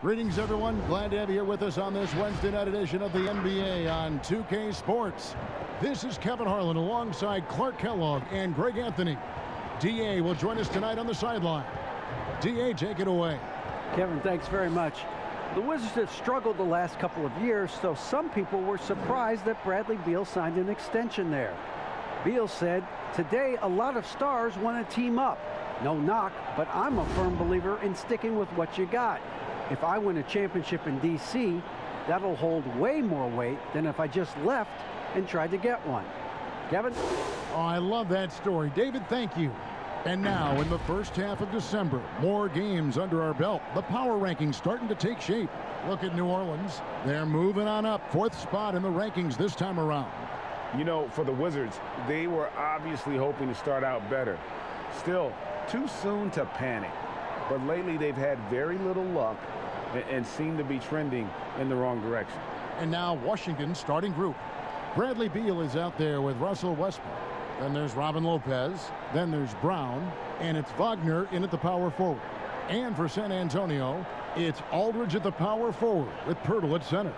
Greetings, everyone. Glad to have you here with us on this Wednesday night edition of the NBA on 2K Sports. This is Kevin Harlan alongside Clark Kellogg and Greg Anthony. D.A. will join us tonight on the sideline. D.A., take it away. Kevin, thanks very much. The Wizards have struggled the last couple of years, so some people were surprised that Bradley Beal signed an extension there. Beal said, "Today, a lot of stars want to team up. No knock, but I'm a firm believer in sticking with what you got. If I win a championship in D.C., that'll hold way more weight than if I just left and tried to get one." Kevin? Oh, I love that story. David, thank you. And now, in the first half of December, more games under our belt. The power rankings starting to take shape. Look at New Orleans. They're moving on up. 4th spot in the rankings this time around. You know, for the Wizards, they were obviously hoping to start out better. Still, too soon to panic. But lately, they've had very little luck and seem to be trending in the wrong direction. And now Washington's starting group. Bradley Beal is out there with Russell Westbrook. Then there's Robin Lopez. Then there's Brown. And it's Wagner in at the power forward. And for San Antonio, it's Aldridge at the power forward with Poeltl at center.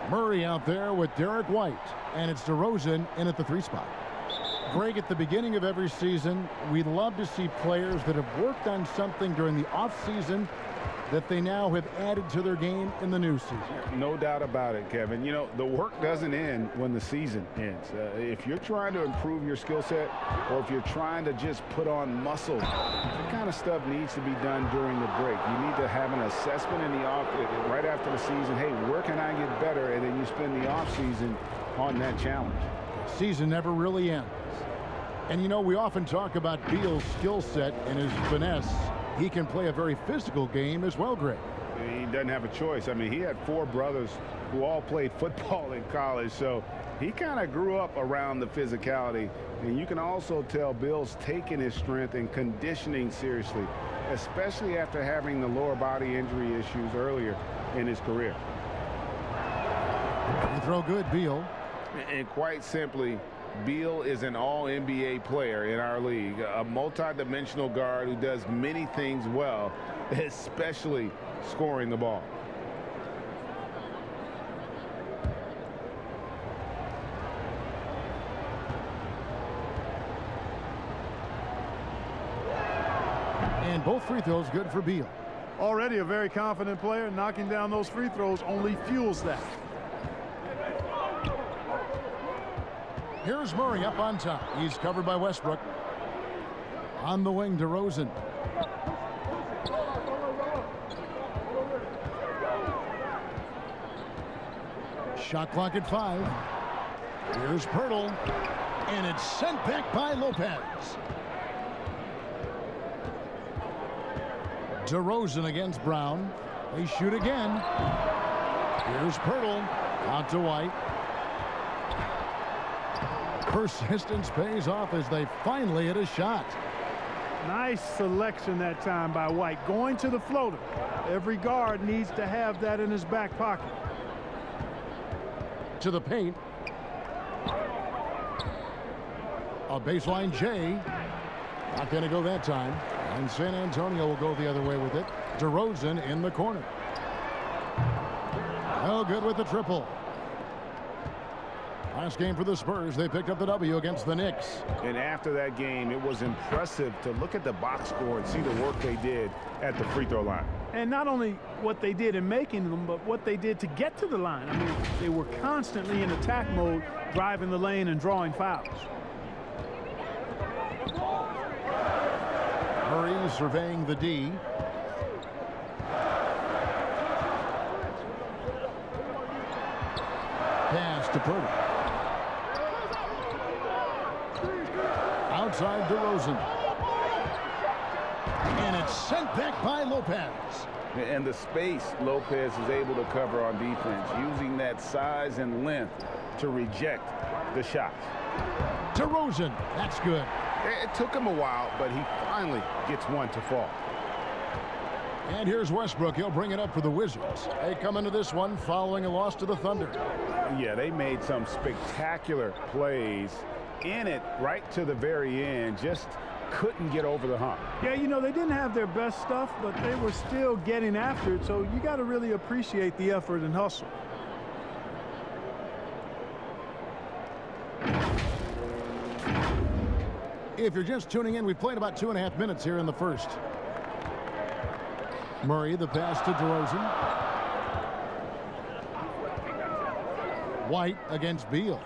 Murray out there with Derek White. And it's DeRozan in at the 3 spot. Greg, at the beginning of every season, we love to see players that have worked on something during the offseason that they now have added to their game in the new season. No doubt about it, Kevin. You know, the work doesn't end when the season ends. If you're trying to improve your skill set or if you're trying to just put on muscle, that kind of stuff needs to be done during the break. You need to have an assessment in the off right after the season. Hey, where can I get better? And then you spend the offseason on that challenge. Season never really ends. And, you know, we often talk about Beal's skill set and his finesse. He can play a very physical game as well, Greg. He doesn't have a choice. I mean, he had 4 brothers who all played football in college, so he kind of grew up around the physicality. And you can also tell Beal's taking his strength and conditioning seriously, especially after having the lower body injury issues earlier in his career. You throw good, Beal. And quite simply, Beal is an all-NBA player in our league, a multi-dimensional guard who does many things well, especially scoring the ball. And both free throws good for Beal. Already a very confident player. Knocking down those free throws only fuels that. Here's Murray up on top. He's covered by Westbrook. On the wing, DeRozan. Shot clock at 5. Here's Poeltl. And it's sent back by Lopez. DeRozan against Brown. They shoot again. Here's Poeltl. Out to White. Persistence pays off as they finally hit a shot. Nice selection that time by White, going to the floater. Every guard needs to have that in his back pocket. To the paint. A baseline J. Not going to go that time. And San Antonio will go the other way with it. DeRozan in the corner. No good with the triple. Last game for the Spurs, they picked up the W against the Knicks. And after that game, it was impressive to look at the box score and see the work they did at the free throw line. And not only what they did in making them, but what they did to get to the line. I mean, they were constantly in attack mode, driving the lane and drawing fouls. Murray surveying the D. Pass to Poeltl. Outside DeRozan. And it's sent back by Lopez. And the space Lopez is able to cover on defense, using that size and length to reject the shots. DeRozan, that's good. It took him a while, but he finally gets one to fall. And here's Westbrook. He'll bring it up for the Wizards. They come into this one following a loss to the Thunder. Yeah, they made some spectacular plays in it right to the very end. Just couldn't get over the hump. Yeah, you know, they didn't have their best stuff, but they were still getting after it, so you got to really appreciate the effort and hustle. If you're just tuning in, we've played about 2.5 minutes here in the first. Murray, the pass to DeRozan. White against Beal.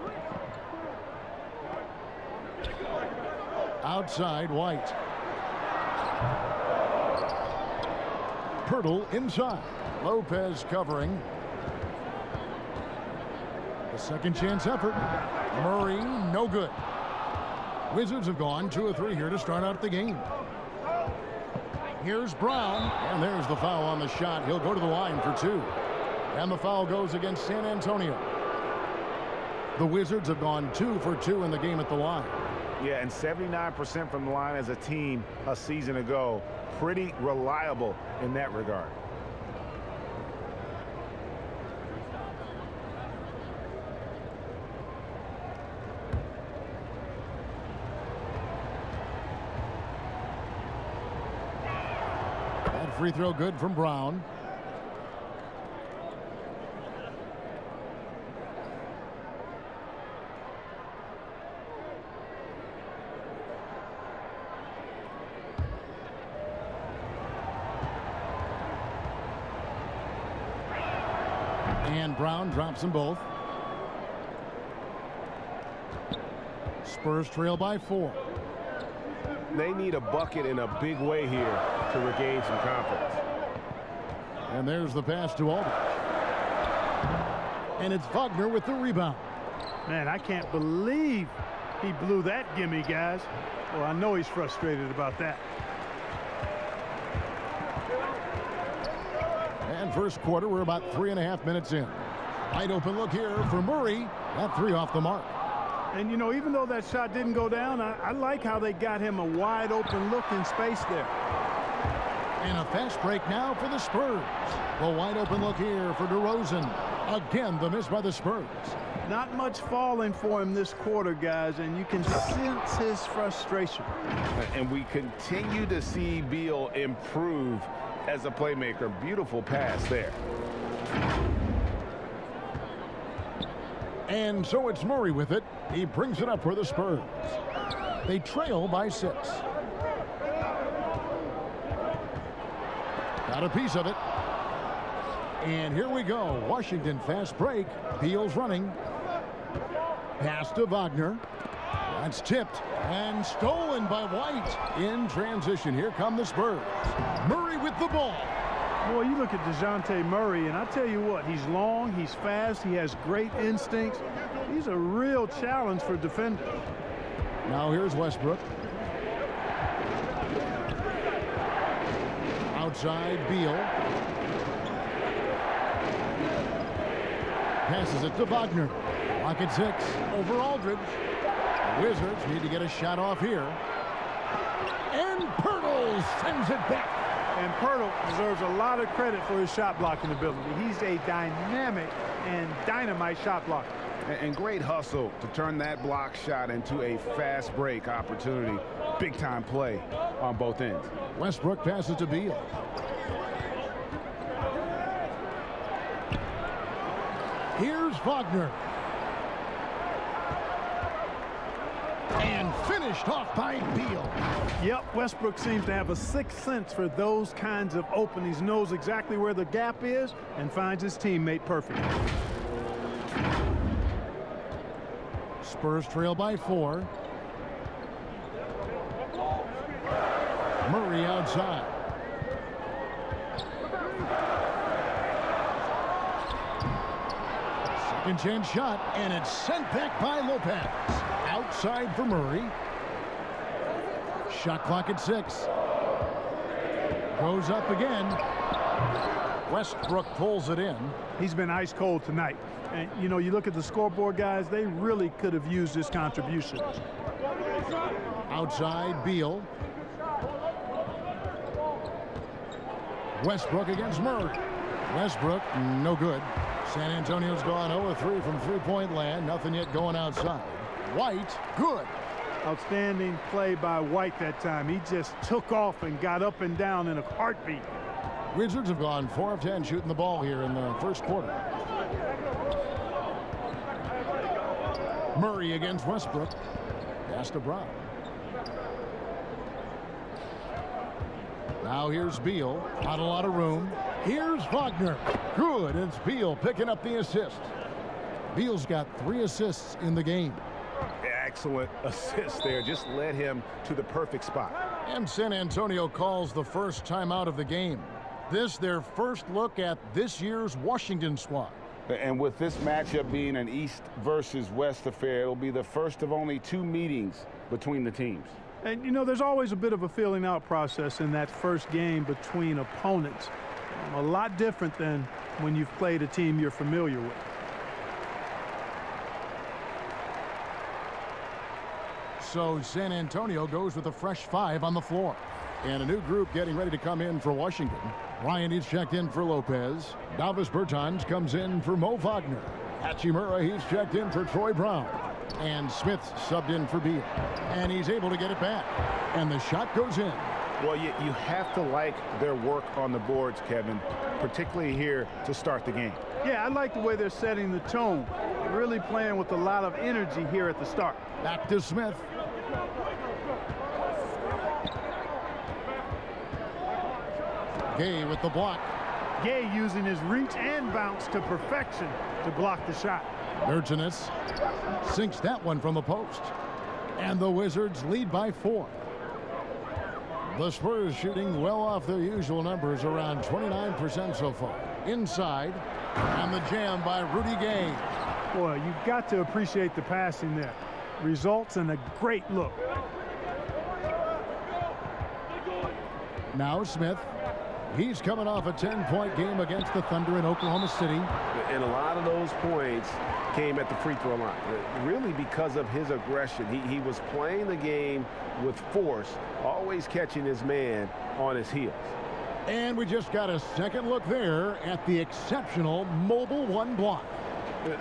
Outside, White. Pirtle inside. Lopez covering. A second chance effort. Murray, no good. Wizards have gone 2 of 3 here to start out the game. Here's Brown, and there's the foul on the shot. He'll go to the line for 2. And the foul goes against San Antonio. The Wizards have gone 2 for 2 in the game at the line. Yeah, and 79% from the line as a team a season ago. Pretty reliable in that regard. That free throw good from Brown. And Brown drops them both. Spurs trail by 4. They need a bucket in a big way here to regain some confidence. And there's the pass to Aldridge. And it's Wagner with the rebound. Man, I can't believe he blew that gimme, guys. Well, I know he's frustrated about that. And first quarter, we're about 3.5 minutes in. Wide open look here for Murray. That 3 off the mark. And, you know, even though that shot didn't go down, I like how they got him a wide open look in space there. And a fast break now for the Spurs. The wide open look here for DeRozan. Again, the miss by the Spurs. Not much falling for him this quarter, guys, and you can sense his frustration. And we continue to see Beal improve as a playmaker. Beautiful pass there. And so it's Murray with it. He brings it up for the Spurs. They trail by 6. Got a piece of it. And here we go. Washington fast break. Beal's running. Pass to Wagner. That's tipped and stolen by White. In transition, here come the Spurs. Murray with the ball. Boy, you look at DeJounte Murray, and I tell you what, he's long, he's fast, he has great instincts. He's a real challenge for defenders. Now here's Westbrook. Outside, Beal. Passes it to Wagner. Clock at 6. Over Aldridge. The Wizards need to get a shot off here. And Pirtle sends it back. And Pirtle deserves a lot of credit for his shot blocking ability. He's a dynamic and dynamite shot blocker. And great hustle to turn that block shot into a fast break opportunity. Big time play on both ends. Westbrook passes to Beal. Here's Wagner. And finished off by Beal. Yep, Westbrook seems to have a sixth sense for those kinds of openings. Knows exactly where the gap is and finds his teammate perfect. Spurs trail by 4. Murray outside. Second chance shot, and it's sent back by Lopez. Outside for Murray. Shot clock at 6. Goes up again. Westbrook pulls it in. He's been ice cold tonight. And, you know, you look at the scoreboard, guys, they really could have used his contributions. Outside, Beal. Westbrook against Murray. Westbrook, no good. San Antonio's gone 0-3 from three-point land. Nothing yet going outside. White, good. Outstanding play by White that time. He just took off and got up and down in a heartbeat. Wizards have gone 4 of 10 shooting the ball here in the first quarter. Murray against Westbrook. Pass to Brown. Now here's Beal. Not a lot of room. Here's Wagner. Good. It's Beal picking up the assist. Beal's got 3 assists in the game. Excellent assist there. Just led him to the perfect spot. And San Antonio calls the first timeout of the game. This their first look at this year's Washington squad. And with this matchup being an East versus West affair, it'll be the first of only 2 meetings between the teams. And, you know, there's always a bit of a feeling out process in that first game between opponents. A lot different than when you've played a team you're familiar with. So San Antonio goes with a fresh 5 on the floor. And a new group getting ready to come in for Washington. Ryan is checked in for Lopez. Davis Bertans comes in for Mo Wagner. Hachimura, he's checked in for Troy Brown. And Smith subbed in for Beal. And he's able to get it back. And the shot goes in. Well, you have to like their work on the boards, Kevin, particularly here to start the game. Yeah, I like the way they're setting the tone. Really playing with a lot of energy here at the start. Back to Smith. Gay with the block. Gay using his reach and bounce to perfection to block the shot. Bertans sinks that one from the post. And the Wizards lead by 4. The Spurs shooting well off their usual numbers, around 29% so far. Inside, and the jam by Rudy Gay. Boy, you've got to appreciate the passing there. Results in a great look. Now Smith. He's coming off a 10-point game against the Thunder in Oklahoma City. And a lot of those points came at the free throw line, really because of his aggression. He was playing the game with force, always catching his man on his heels. And we just got a second look there at the exceptional mobile 1 block.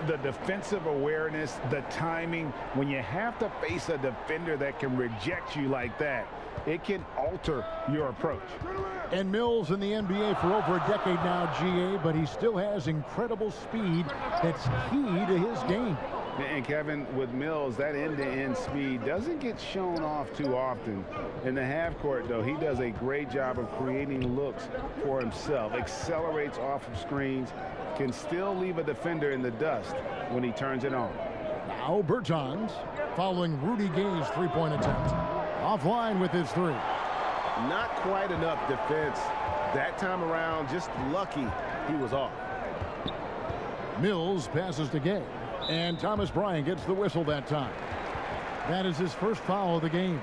The defensive awareness, the timing, when you have to face a defender that can reject you like that, it can alter your approach. And Mills in the NBA for over a decade now, GA, but he still has incredible speed that's key to his game. And Kevin, with Mills, that end-to-end speed doesn't get shown off too often. In the half court, though, he does a great job of creating looks for himself, accelerates off of screens, can still leave a defender in the dust when he turns it on. Now Bertans following Rudy Gay's 3-point attempt. Offline with his 3. Not quite enough defense that time around. Just lucky he was off. Mills passes to Gay. And Thomas Bryant gets the whistle that time. That is his first foul of the game.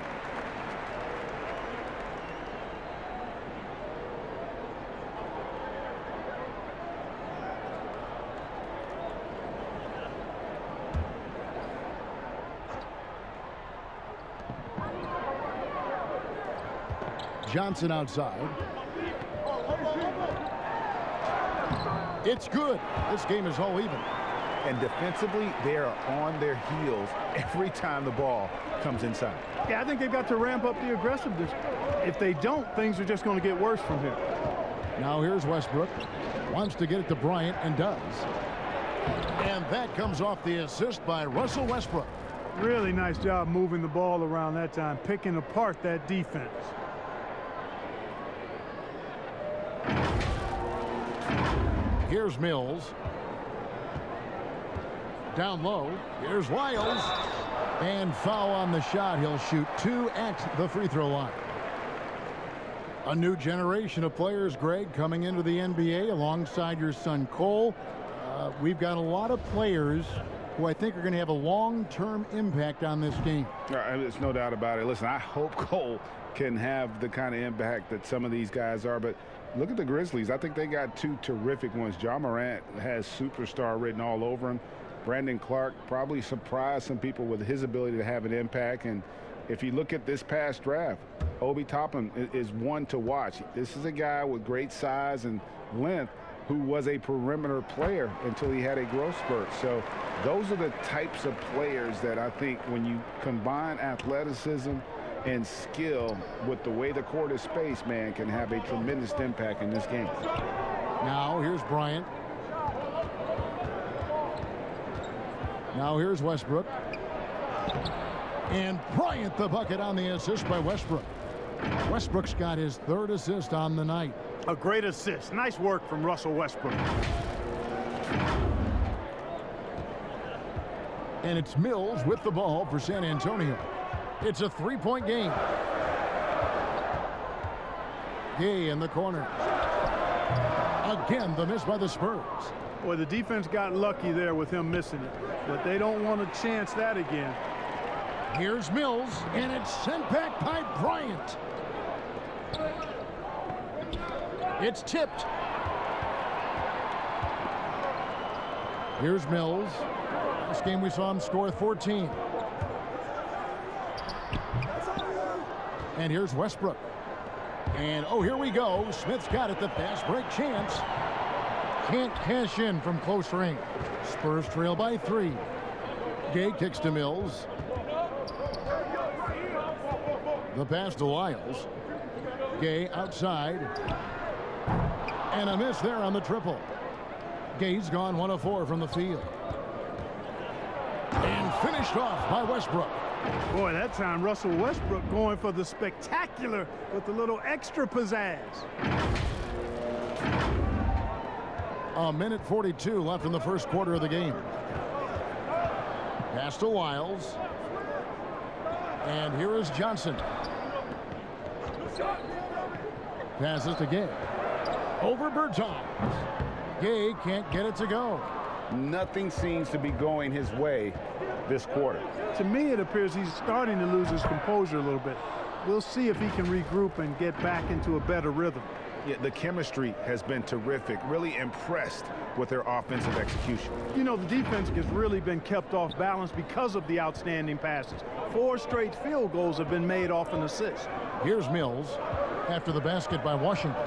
Johnson outside. It's good. This game is all even. And defensively, they are on their heels every time the ball comes inside. Yeah, I think they've got to ramp up the aggressiveness. If they don't, things are just going to get worse from here. Now here's Westbrook. Wants to get it to Bryant and does. And that comes off the assist by Russell Westbrook. Really nice job moving the ball around that time, picking apart that defense. Here's Mills. Down low. Here's Wiles. And foul on the shot. He'll shoot 2 at the free throw line. A new generation of players, Greg, coming into the NBA alongside your son Cole. We've got a lot of players who I think are going to have a long-term impact on this game. There's no doubt about it. Listen, I hope Cole can have the kind of impact that some of these guys are, but look at the Grizzlies. I think they got 2 terrific ones. Ja Morant has superstar written all over him. Brandon Clark probably surprised some people with his ability to have an impact. And if you look at this past draft, Obi Toppin is one to watch. This is a guy with great size and length who was a perimeter player until he had a growth spurt. So those are the types of players that I think when you combine athleticism and skill with the way the court is spaced, man, can have a tremendous impact in this game. Now here's Bryant. Now here's Westbrook. And Bryant the bucket on the assist by Westbrook. Westbrook's got his 3rd assist on the night. A great assist. Nice work from Russell Westbrook. And it's Mills with the ball for San Antonio. It's a 3-point game. Gay in the corner. Again, the miss by the Spurs. Boy, the defense got lucky there with him missing it, but they don't want to chance that again. Here's Mills, and it's sent back by Bryant. It's tipped. Here's Mills. Last game we saw him score 14. And here's Westbrook. And oh, here we go. Smith's got it. The fast break chance. Can't cash in from close range. Spurs trail by 3. Gay kicks to Mills. The pass to Lyles. Gay outside. And a miss there on the triple. Gay's gone 1 of 4 from the field. And finished off by Westbrook. Boy, that time Russell Westbrook going for the spectacular with a little extra pizzazz. A minute 42 left in the first quarter of the game. Pass to Lyles. And here is Johnson. Passes to Gay. Over Bertans. Gay can't get it to go. Nothing seems to be going his way this quarter. To me, it appears he's starting to lose his composure a little bit. We'll see if he can regroup and get back into a better rhythm. Yeah, the chemistry has been terrific. Really impressed with their offensive execution. You know, the defense has really been kept off balance because of the outstanding passes. 4 straight field goals have been made off an assist. Here's Mills after the basket by Washington.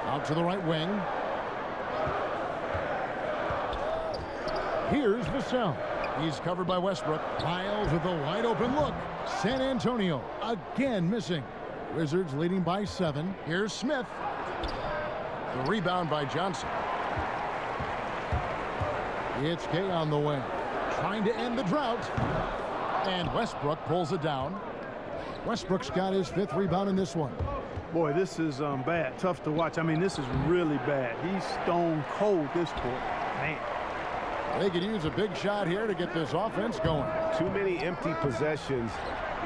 Out to the right wing. Here's Vassell. He's covered by Westbrook. Lyles with a wide open look. San Antonio again missing. Wizards leading by 7. Here's Smith. The rebound by Johnson. It's Gay on the wing. Trying to end the drought. And Westbrook pulls it down. Westbrook's got his 5th rebound in this one. Boy, this is bad. Tough to watch. I mean, this is really bad. He's stone cold this quarter. Man. They could use a big shot here to get this offense going. Too many empty possessions.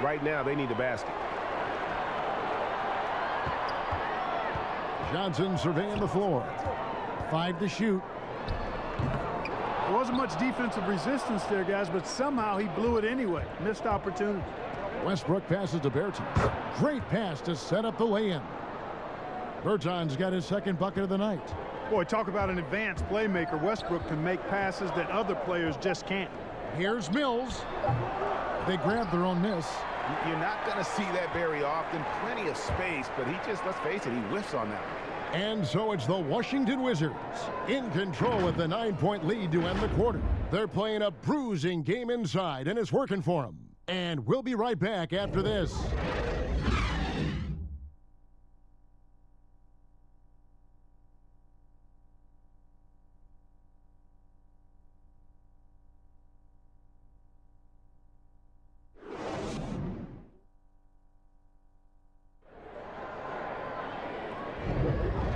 Right now, they need a basket. Johnson surveying the floor. 5 to shoot. There wasn't much defensive resistance there, guys, but somehow he blew it anyway. Missed opportunity. Westbrook passes to Bertans. Great pass to set up the lay-in. Bertans got his 2nd bucket of the night. Boy, talk about an advanced playmaker. Westbrook can make passes that other players just can't. Here's Mills. They grab their own miss. You're not going to see that very often. Plenty of space, but he just, let's face it, he whiffs on that one. And so it's the Washington Wizards in control with the 9-point lead to end the quarter. They're playing a bruising game inside, and it's working for them. And we'll be right back after this.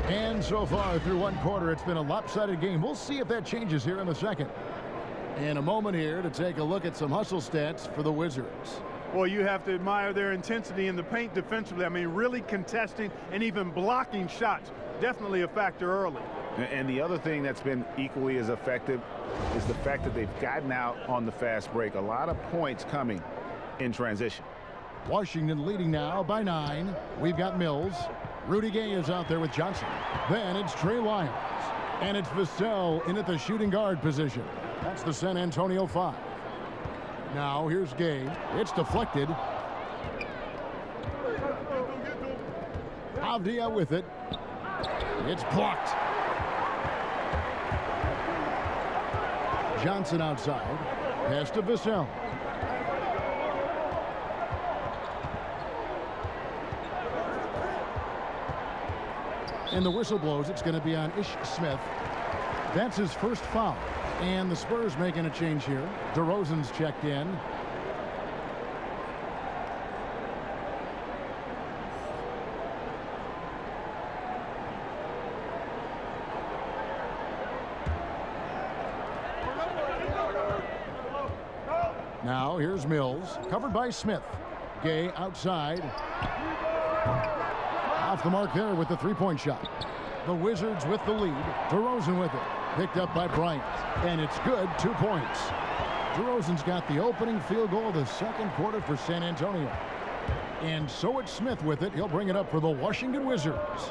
And so far through one quarter, it's been a lopsided game. We'll see if that changes here in the second. In a moment here to take a look at some hustle stats for the Wizards. Well, you have to admire their intensity in the paint defensively. I mean, really contesting and even blocking shots. Definitely a factor early. And the other thing that's been equally as effective is the fact that they've gotten out on the fast break. A lot of points coming in transition. Washington leading now by 9. We've got Mills. Rudy Gay is out there with Johnson. Then it's Trey Lyles. And it's Vassell in at the shooting guard position. That's the San Antonio 5. Now here's Gay. It's deflected. Avdia with it. It's blocked. Johnson outside. Pass to Vassell. And the whistle blows. It's going to be on Ish Smith. That's his first foul. And the Spurs making a change here. DeRozan's checked in. Now here's Mills, covered by Smith. Gay outside. Off the mark there with the three-point shot. The Wizards with the lead. DeRozan with it. Picked up by Bryant. And it's good, 2 points. DeRozan's got the opening field goal of the second quarter for San Antonio. And so it's Smith with it. He'll bring it up for the Washington Wizards.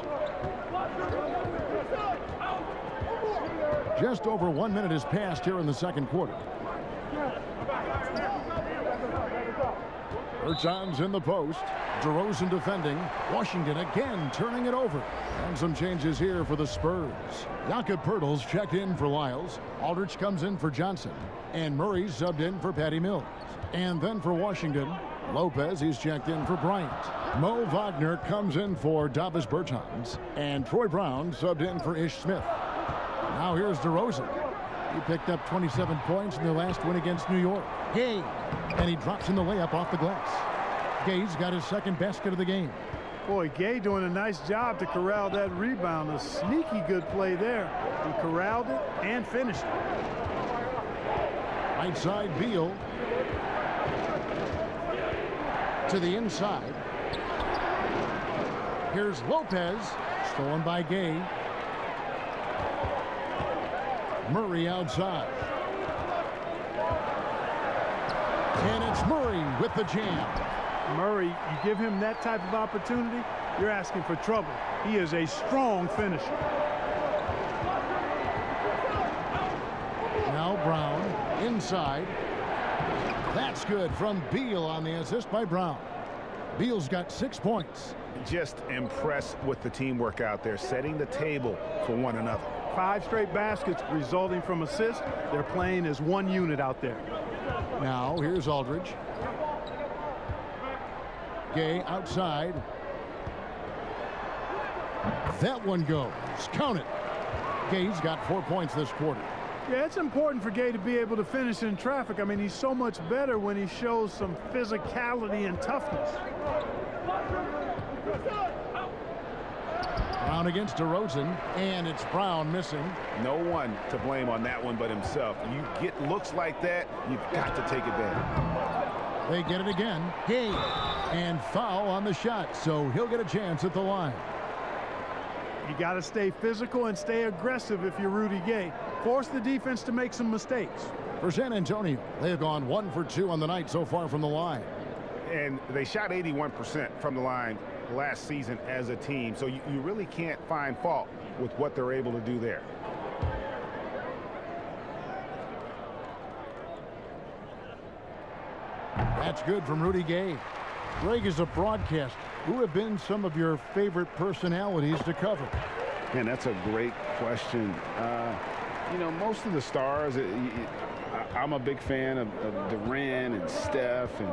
Just over 1 minute has passed here in the second quarter. Bertans in the post. DeRozan defending. Washington again turning it over. And some changes here for the Spurs. Jakob Poeltl's checked in for Lyles. Aldridge comes in for Johnson. And Murray's subbed in for Patty Mills. And then for Washington, Lopez, he's checked in for Bryant. Mo Wagner comes in for Davis Bertans. And Troy Brown subbed in for Ish Smith. Now here's DeRozan. He picked up 27 points in their last win against New York. Gay. And he drops in the layup off the glass. Gay's got his second basket of the game. Boy, Gay doing a nice job to corral that rebound. A sneaky good play there. He corralled it and finished it. Right side, Beal. To the inside. Here's Lopez. Stolen by Gay. Murray outside. And it's Murray with the jam. Murray, you give him that type of opportunity, you're asking for trouble. He is a strong finisher. Now Brown inside. That's good from Beal on the assist by Brown. Beal's got 6 points. Just impressed with the teamwork out there, setting the table for one another. 5 straight baskets resulting from assists. They're playing as one unit out there. Now here's Aldridge. Gay outside. That one goes. Count it. Gay's got 4 points this quarter. Yeah, it's important for Gay to be able to finish in traffic. I mean, he's so much better when he shows some physicality and toughness. Brown against DeRozan, and it's Brown missing. No one to blame on that one but himself. You get looks like that, you've got to take advantage. They get it again. Gay. And foul on the shot, so he'll get a chance at the line. You got to stay physical and stay aggressive if you're Rudy Gay. Force the defense to make some mistakes. For San Antonio, they have gone 1 for 2 on the night so far from the line. And they shot 81% from the line last season as a team, so you really can't find fault with what they're able to do there. That's good from Rudy Gay. Greg, is a broadcaster, who have been some of your favorite personalities to cover? Man, that's a great question. You know, most of the stars, I'm a big fan of Durant and Steph and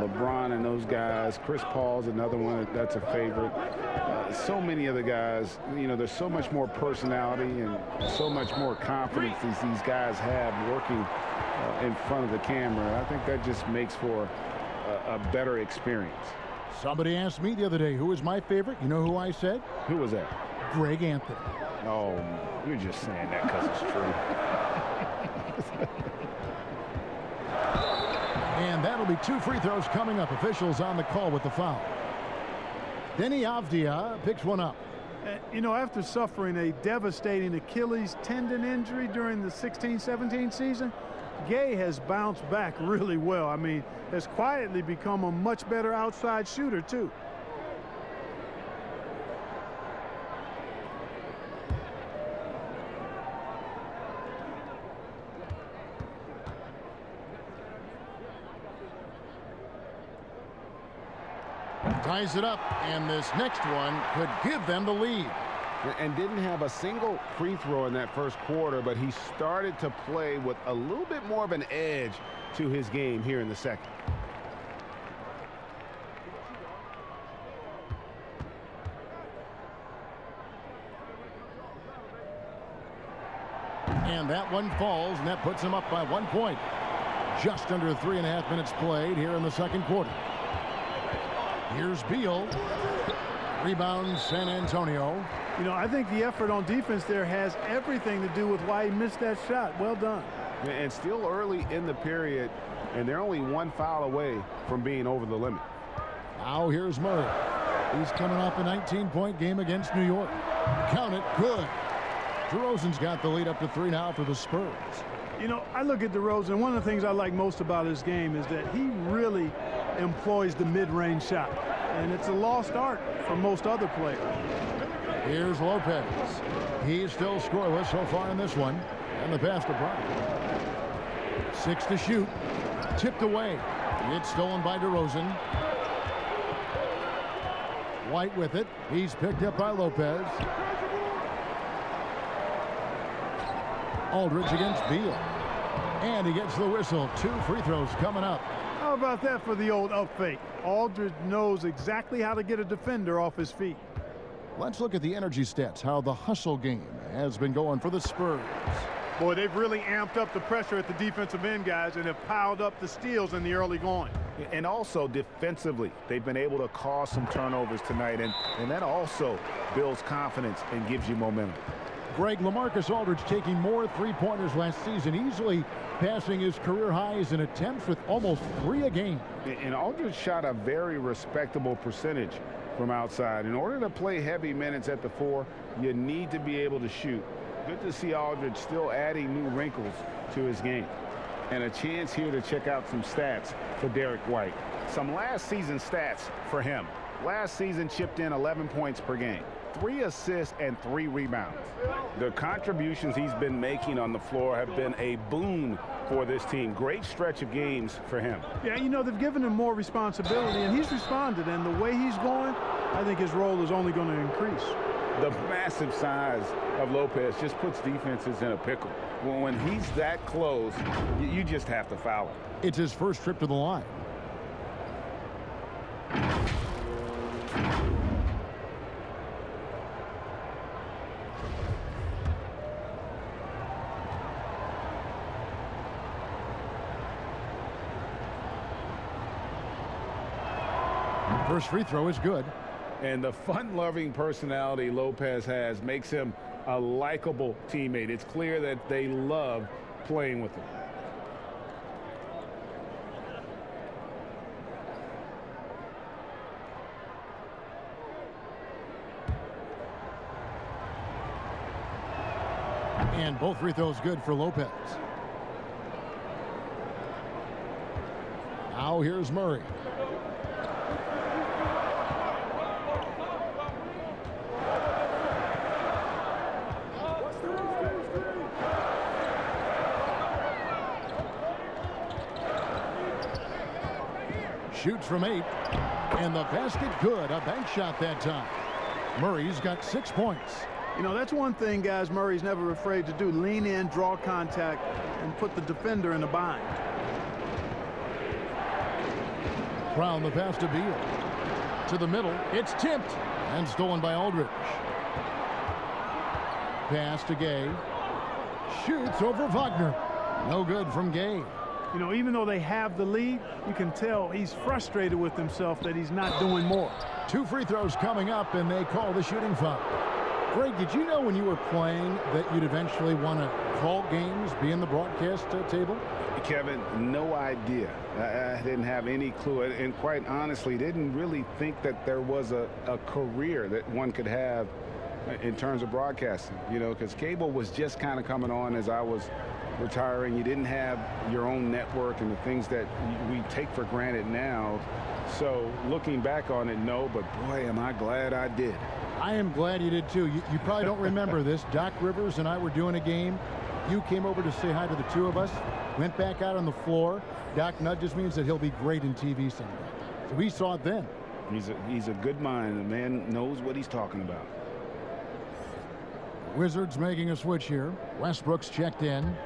LeBron and those guys. Chris Paul's another one that's a favorite. So many of the guys, you know, there's so much more personality and so much more confidence as these guys have working in front of the camera. I think that just makes for a better experience. Somebody asked me the other day, who was my favorite? You know who I said? Who was that? Greg Anthony. Oh, you're just saying that because it's true. And that'll be 2 free throws coming up. Officials on the call with the foul. Deni Avdija picks one up. You know, after suffering a devastating Achilles tendon injury during the 16-17 season, Gay has bounced back really well. I mean, has quietly become a much better outside shooter, too. Ties it up, and this next one could give them the lead. and didn't have a single free throw in that first quarter, but he started to play with a little bit more of an edge to his game here in the second. And that one falls, and that puts him up by 1 point. Just under 3.5 minutes played here in the second quarter. Here's Beal. Rebound, San Antonio. You know, I think the effort on defense there has everything to do with why he missed that shot. Well done. And still early in the period, and they're only one foul away from being over the limit. Now here's Murray. He's coming off a 19-point game against New York. Count it, good. DeRozan's got the lead up to 3 now for the Spurs. You know, I look at DeRozan, and one of the things I like most about his game is that he really employs the mid-range shot. And it's a lost art for most other players. Here's Lopez. He's still scoreless so far in this one. And the pass to Bryant. 6 to shoot. Tipped away. It's stolen by DeRozan. White with it. He's picked up by Lopez. Aldridge against Beal. And he gets the whistle. 2 free throws coming up. How about that for the old up fake? Aldridge knows exactly how to get a defender off his feet. Let's look at the energy stats, how the hustle game has been going for the Spurs. Boy, they've really amped up the pressure at the defensive end, guys, and have piled up the steals in the early going. And also defensively, they've been able to cause some turnovers tonight, and that also builds confidence and gives you momentum. Greg, LaMarcus Aldridge taking more three-pointers last season, easily passing his career highs in attempts with almost 3 a game. And Aldridge shot a very respectable percentage from outside. In order to play heavy minutes at the 4, you need to be able to shoot. Good to see Aldridge still adding new wrinkles to his game. And a chance here to check out some stats for Derek White. Some last season stats for him. Last season chipped in 11 points per game. 3 assists and 3 rebounds. The contributions he's been making on the floor have been a boon for this team. Great stretch of games for him. Yeah, you know, they've given him more responsibility, and he's responded. And the way he's going, I think his role is only going to increase. The massive size of Lopez just puts defenses in a pickle. When he's that close, you just have to foul him. It's his first trip to the line. First free throw is good. And the fun-loving personality Lopez has makes him a likable teammate. It's clear that they love playing with him. And both free throws good for Lopez. Now here's Murray. Shoots from 8, and the basket good. A bank shot that time. Murray's got 6 points. You know, that's one thing, guys, Murray's never afraid to do. Lean in, draw contact, and put the defender in a bind. Brown the pass to Beal. To the middle. It's tipped and stolen by Aldridge. Pass to Gay. Shoots over Wagner. No good from Gay. You know, even though they have the lead, you can tell he's frustrated with himself that he's not doing more. 2 free throws coming up, and they call the shooting foul. Greg, did you know when you were playing that you'd eventually want to call games, be in the broadcast table? Kevin, no idea. I didn't have any clue. And quite honestly, didn't really think that there was a career that one could have in terms of broadcasting. You know, because cable was just kind of coming on as I was retiring. You didn't have your own network and the things that we take for granted now. So looking back on it, no, but boy, am I glad I did. I am glad you did too. You probably don't remember this. Doc Rivers and I were doing a game. You came over to say hi to the 2 of us, went back out on the floor. Doc nudges me and said he'll be great in TV someday. So we saw it then. He's a good mind. The man knows what he's talking about. Wizards making a switch here. Westbrook's checked in.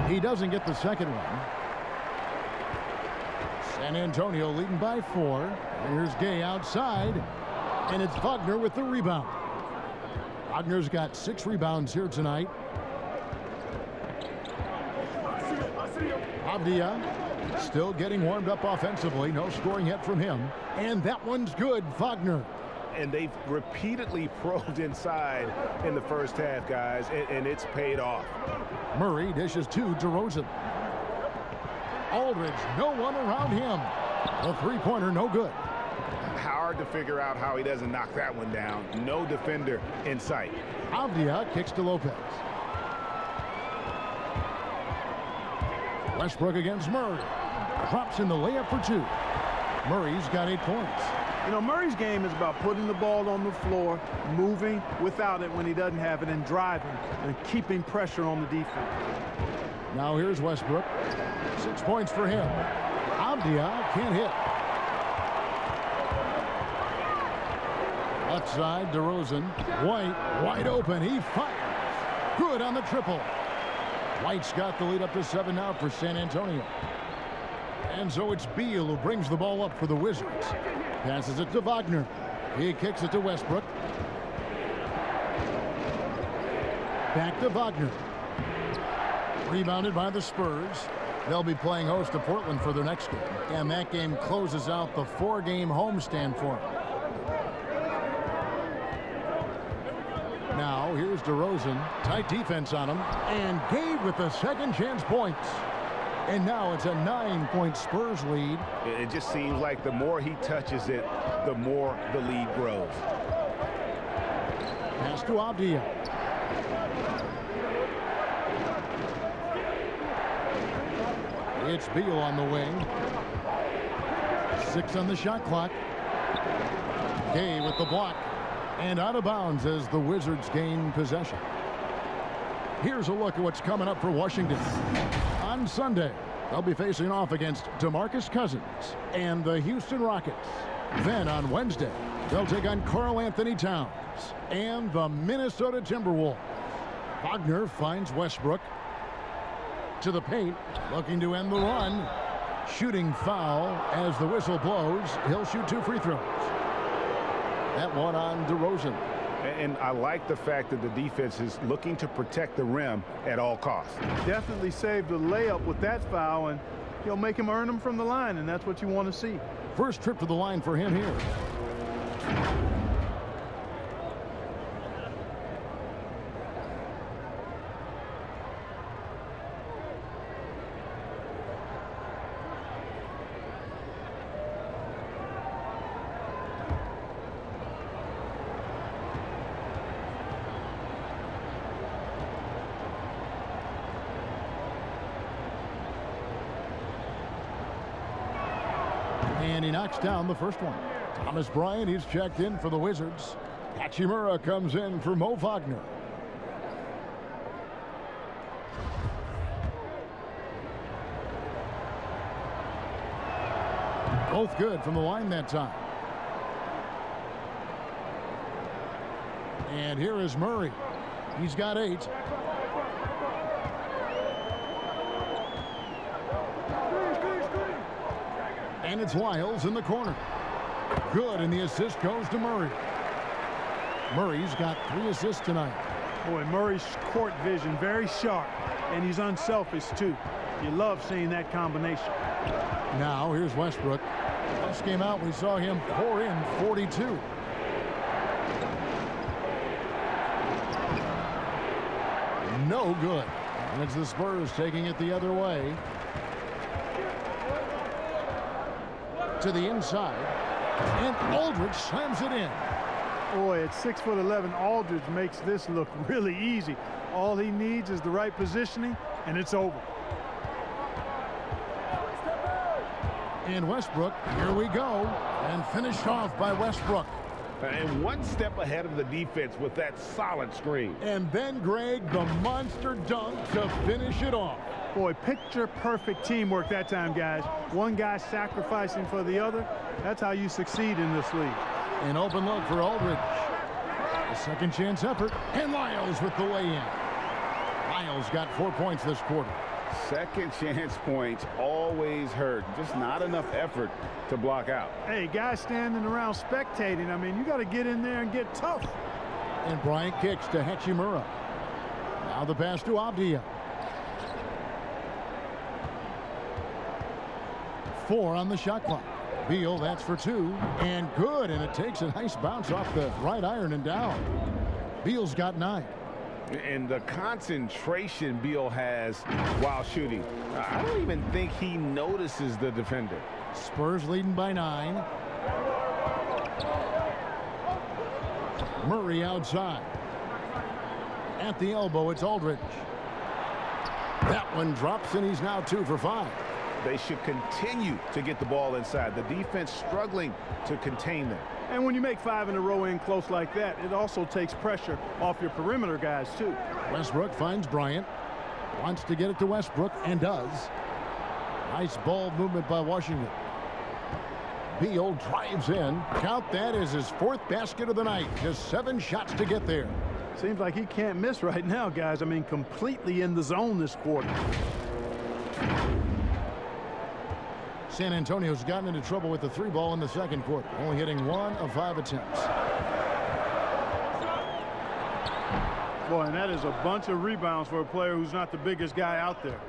He doesn't get the second one. San Antonio leading by 4. Here's Gay outside, and it's Wagner with the rebound. Wagner's got 6 rebounds here tonight. Avdia still getting warmed up offensively. No scoring yet from him. And that one's good. Wagner. And they've repeatedly probed inside in the first half, guys, and it's paid off. Murray dishes to DeRozan. Aldridge, no one around him. The three-pointer, no good. Hard to figure out how he doesn't knock that one down. No defender in sight. Avdia kicks to Lopez. Westbrook against Murray. Drops in the layup for 2. Murray's got 8 points. You know, Murray's game is about putting the ball on the floor, moving without it when he doesn't have it, and driving and keeping pressure on the defense. Now here's Westbrook. 6 points for him. Avdia can't hit. Left side, DeRozan. White, wide open. He fires. Good on the triple. White's got the lead up to 7 now for San Antonio. And so it's Beal who brings the ball up for the Wizards. Passes it to Wagner. He kicks it to Westbrook. Back to Wagner. Rebounded by the Spurs. They'll be playing host to Portland for their next game. And that game closes out the 4-game homestand for them. Now here's DeRozan. Tight defense on him. And Gabe with the second chance points. And now it's a 9-point Spurs lead. It just seems like the more he touches it, the more the lead grows. Pass to Avdia. It's Beal on the wing. 6 on the shot clock. Gay with the block. And out of bounds as the Wizards gain possession. Here's a look at what's coming up for Washington. On Sunday, they'll be facing off against DeMarcus Cousins and the Houston Rockets. Then on Wednesday, they'll take on Karl Anthony Towns and the Minnesota Timberwolves. Wagner finds Westbrook to the paint, looking to end the run. Shooting foul as the whistle blows. He'll shoot 2 free throws. That one on DeRozan. And I like the fact that the defense is looking to protect the rim at all costs. Definitely saved the layup with that foul, and he'll make him earn them from the line, and that's what you want to see. First trip to the line for him here. And he knocks down the first one. Thomas Bryant, he's checked in for the Wizards. Hachimura comes in for Mo Wagner. Both good from the line that time. And here is Murray. He's got 8. And it's Lyles in the corner. Good, and the assist goes to Murray. Murray's got 3 assists tonight. Boy, Murray's court vision very sharp, and he's unselfish too. You love seeing that combination. Now here's Westbrook. Last game out, we saw him pour in 42. No good. And it's the Spurs taking it the other way. To the inside, and Aldridge slams it in. Boy, at 6'11", Aldridge makes this look really easy. All he needs is the right positioning, and it's over. And Westbrook, here we go, and finished off by Westbrook. And one step ahead of the defense with that solid screen. And then Greg, the monster dunk to finish it off. Boy, picture-perfect teamwork that time, guys. One guy sacrificing for the other. That's how you succeed in this league. An open look for Aldridge. A second chance effort. And Lyles with the lay-in. Lyles got 4 points this quarter. Second chance points always hurt. Just not enough effort to block out. Hey, guys standing around spectating. I mean, you got to get in there and get tough. And Bryant kicks to Hachimura. Now the pass to Avdia. 4 on the shot clock. Beal, that's for 2. And good. And it takes a nice bounce off the right iron and down. Beal's got 9. And the concentration Beal has while shooting. I don't even think he notices the defender. Spurs leading by 9. Murray outside. At the elbow, it's Aldridge. That one drops, and he's now 2 for 5. They should continue to get the ball inside. The defense struggling to contain them. And when you make 5 in a row in close like that, it also takes pressure off your perimeter guys, too. Westbrook finds Bryant. Wants to get it to Westbrook, and does. Nice ball movement by Washington. Beal drives in. Count that as his 4th basket of the night. Just 7 shots to get there. Seems like he can't miss right now, guys. I mean, completely in the zone this quarter. San Antonio's gotten into trouble with the 3 ball in the second quarter, only hitting 1 of 5 attempts. Boy, and that is a bunch of rebounds for a player who's not the biggest guy out there.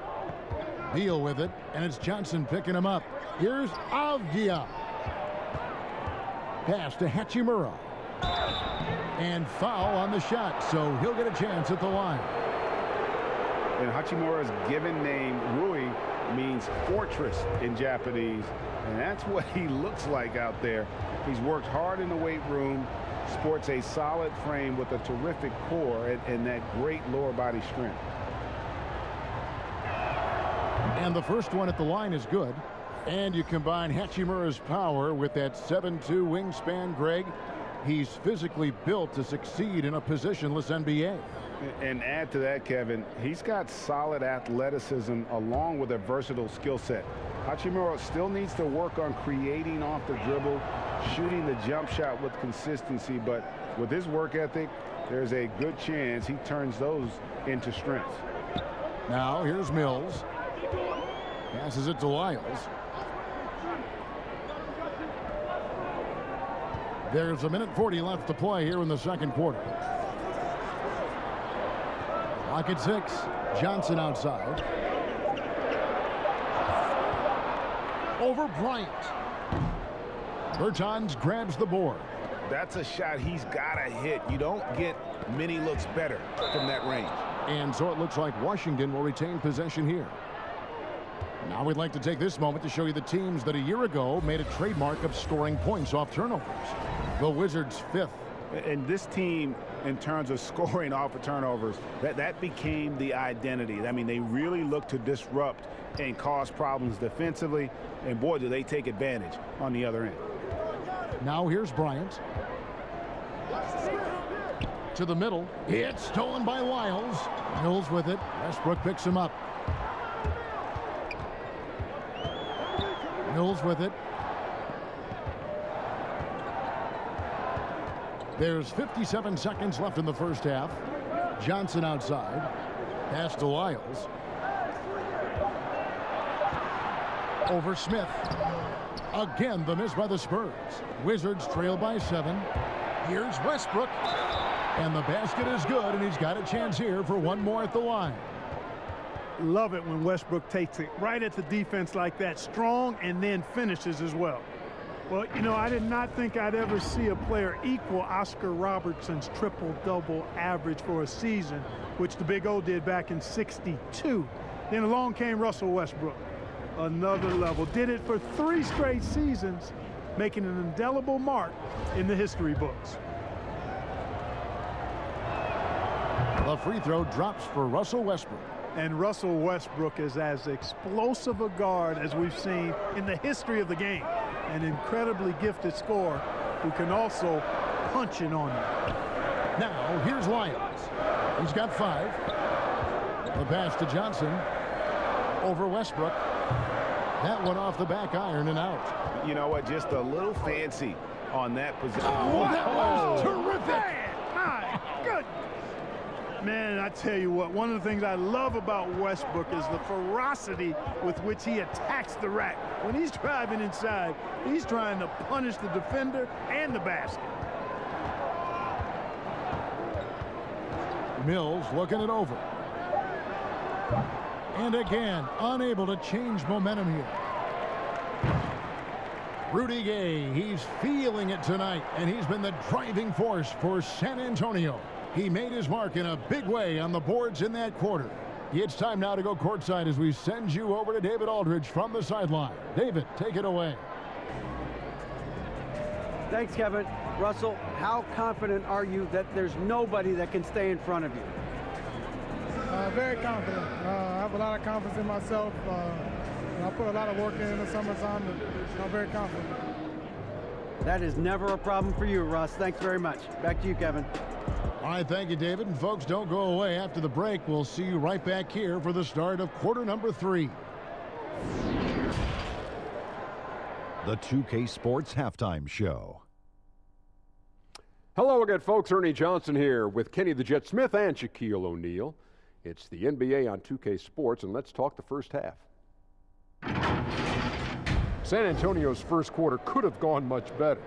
Beal with it, and it's Johnson picking him up. Here's Avdia. Pass to Hachimura. And foul on the shot, so he'll get a chance at the line. And Hachimura's given name, Rui, means fortress in Japanese, and that's what he looks like out there. He's worked hard in the weight room, sports a solid frame with a terrific core and that great lower body strength. And the first one at the line is good. And you combine Hachimura's power with that 7'2" wingspan, Greg. He's physically built to succeed in a positionless NBA. And add to that, Kevin, he's got solid athleticism along with a versatile skill set. Hachimura still needs to work on creating off the dribble, shooting the jump shot with consistency, but with his work ethic, there's a good chance he turns those into strengths. Now here's Mills. Passes it to Lyles. There's 1:40 left to play here in the second quarter. Clock at 6. Johnson outside. Over Bryant. Bertans grabs the board. That's a shot he's got to hit. You don't get many looks better from that range. And so it looks like Washington will retain possession here. Now we'd like to take this moment to show you the teams that a year ago made a trademark of scoring points off turnovers. The Wizards 5th. And this team, in terms of scoring off of turnovers, that became the identity. I mean, they really look to disrupt and cause problems defensively. And boy, do they take advantage on the other end. Now here's Bryant. To the middle. It's stolen by Lyles. Mills with it. Westbrook picks him up. Mills with it. There's 57 seconds left in the first half. Johnson outside. Pass to Lyles. Over Smith. Again, the miss by the Spurs. Wizards trail by 7. Here's Westbrook. And the basket is good, and he's got a chance here for one more at the line. Love it when Westbrook takes it right at the defense like that, strong, and then finishes as well. Well, you know, I did not think I'd ever see a player equal Oscar Robertson's triple-double average for a season, which the Big O did back in '62. Then along came Russell Westbrook. Another level. Did it for 3 straight seasons, making an indelible mark in the history books. The free throw drops for Russell Westbrook. And Russell Westbrook is as explosive a guard as we've seen in the history of the game. An incredibly gifted scorer who can also punch it on you. Now, here's Lyles. He's got 5. The pass to Johnson. over Westbrook. That one off the back iron and out. You know what? Just a little fancy on that position. Oh, that was terrific. My goodness. Man, I tell you what, one of the things I love about Westbrook is the ferocity with which he attacks the rack. When he's driving inside, he's trying to punish the defender and the basket. Mills looking it over. And again, unable to change momentum here. Rudy Gay, he's feeling it tonight, and he's been the driving force for San Antonio. He made his mark in a big way on the boards in that quarter. It's time now to go courtside as we send you over to David Aldridge from the sideline. David, take it away. Thanks, Kevin. Russell, how confident are you that there's nobody that can stay in front of you? Very confident. I have a lot of confidence in myself. I put a lot of work in the summertime, and I'm very confident. That is never a problem for you, Russ. Thanks very much. Back to you, Kevin. All right, thank you, David. And folks, don't go away. After the break, we'll see you right back here for the start of quarter number 3. The 2K Sports Halftime Show. Hello again, folks. Ernie Johnson here with Kenny the Jet Smith and Shaquille O'Neal. It's the NBA on 2K Sports, and let's talk the first half. San Antonio's first quarter could have gone much better.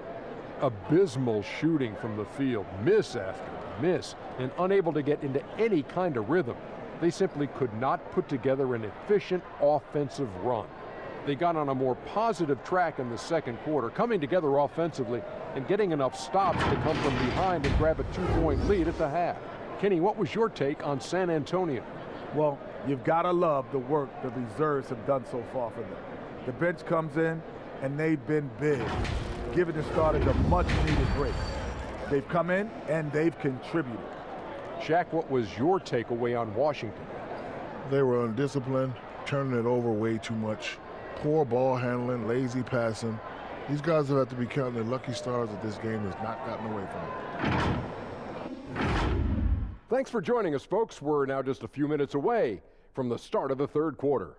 Abysmal shooting from the field, miss after miss, and unable to get into any kind of rhythm. They simply could not put together an efficient offensive run. They got on a more positive track in the second quarter, coming together offensively and getting enough stops to come from behind and grab a 2-point lead at the half. Kenny, what was your take on San Antonio? Well, you've got to love the work the reserves have done so far for them. The bench comes in, and they've been big, giving the starters a much-needed break. They've come in, and they've contributed. Shaq, what was your takeaway on Washington? They were undisciplined, turning it over way too much. Poor ball handling, lazy passing. These guys will have to be counting their lucky stars that this game has not gotten away from them. Thanks for joining us, folks. We're now just a few minutes away from the start of the third quarter.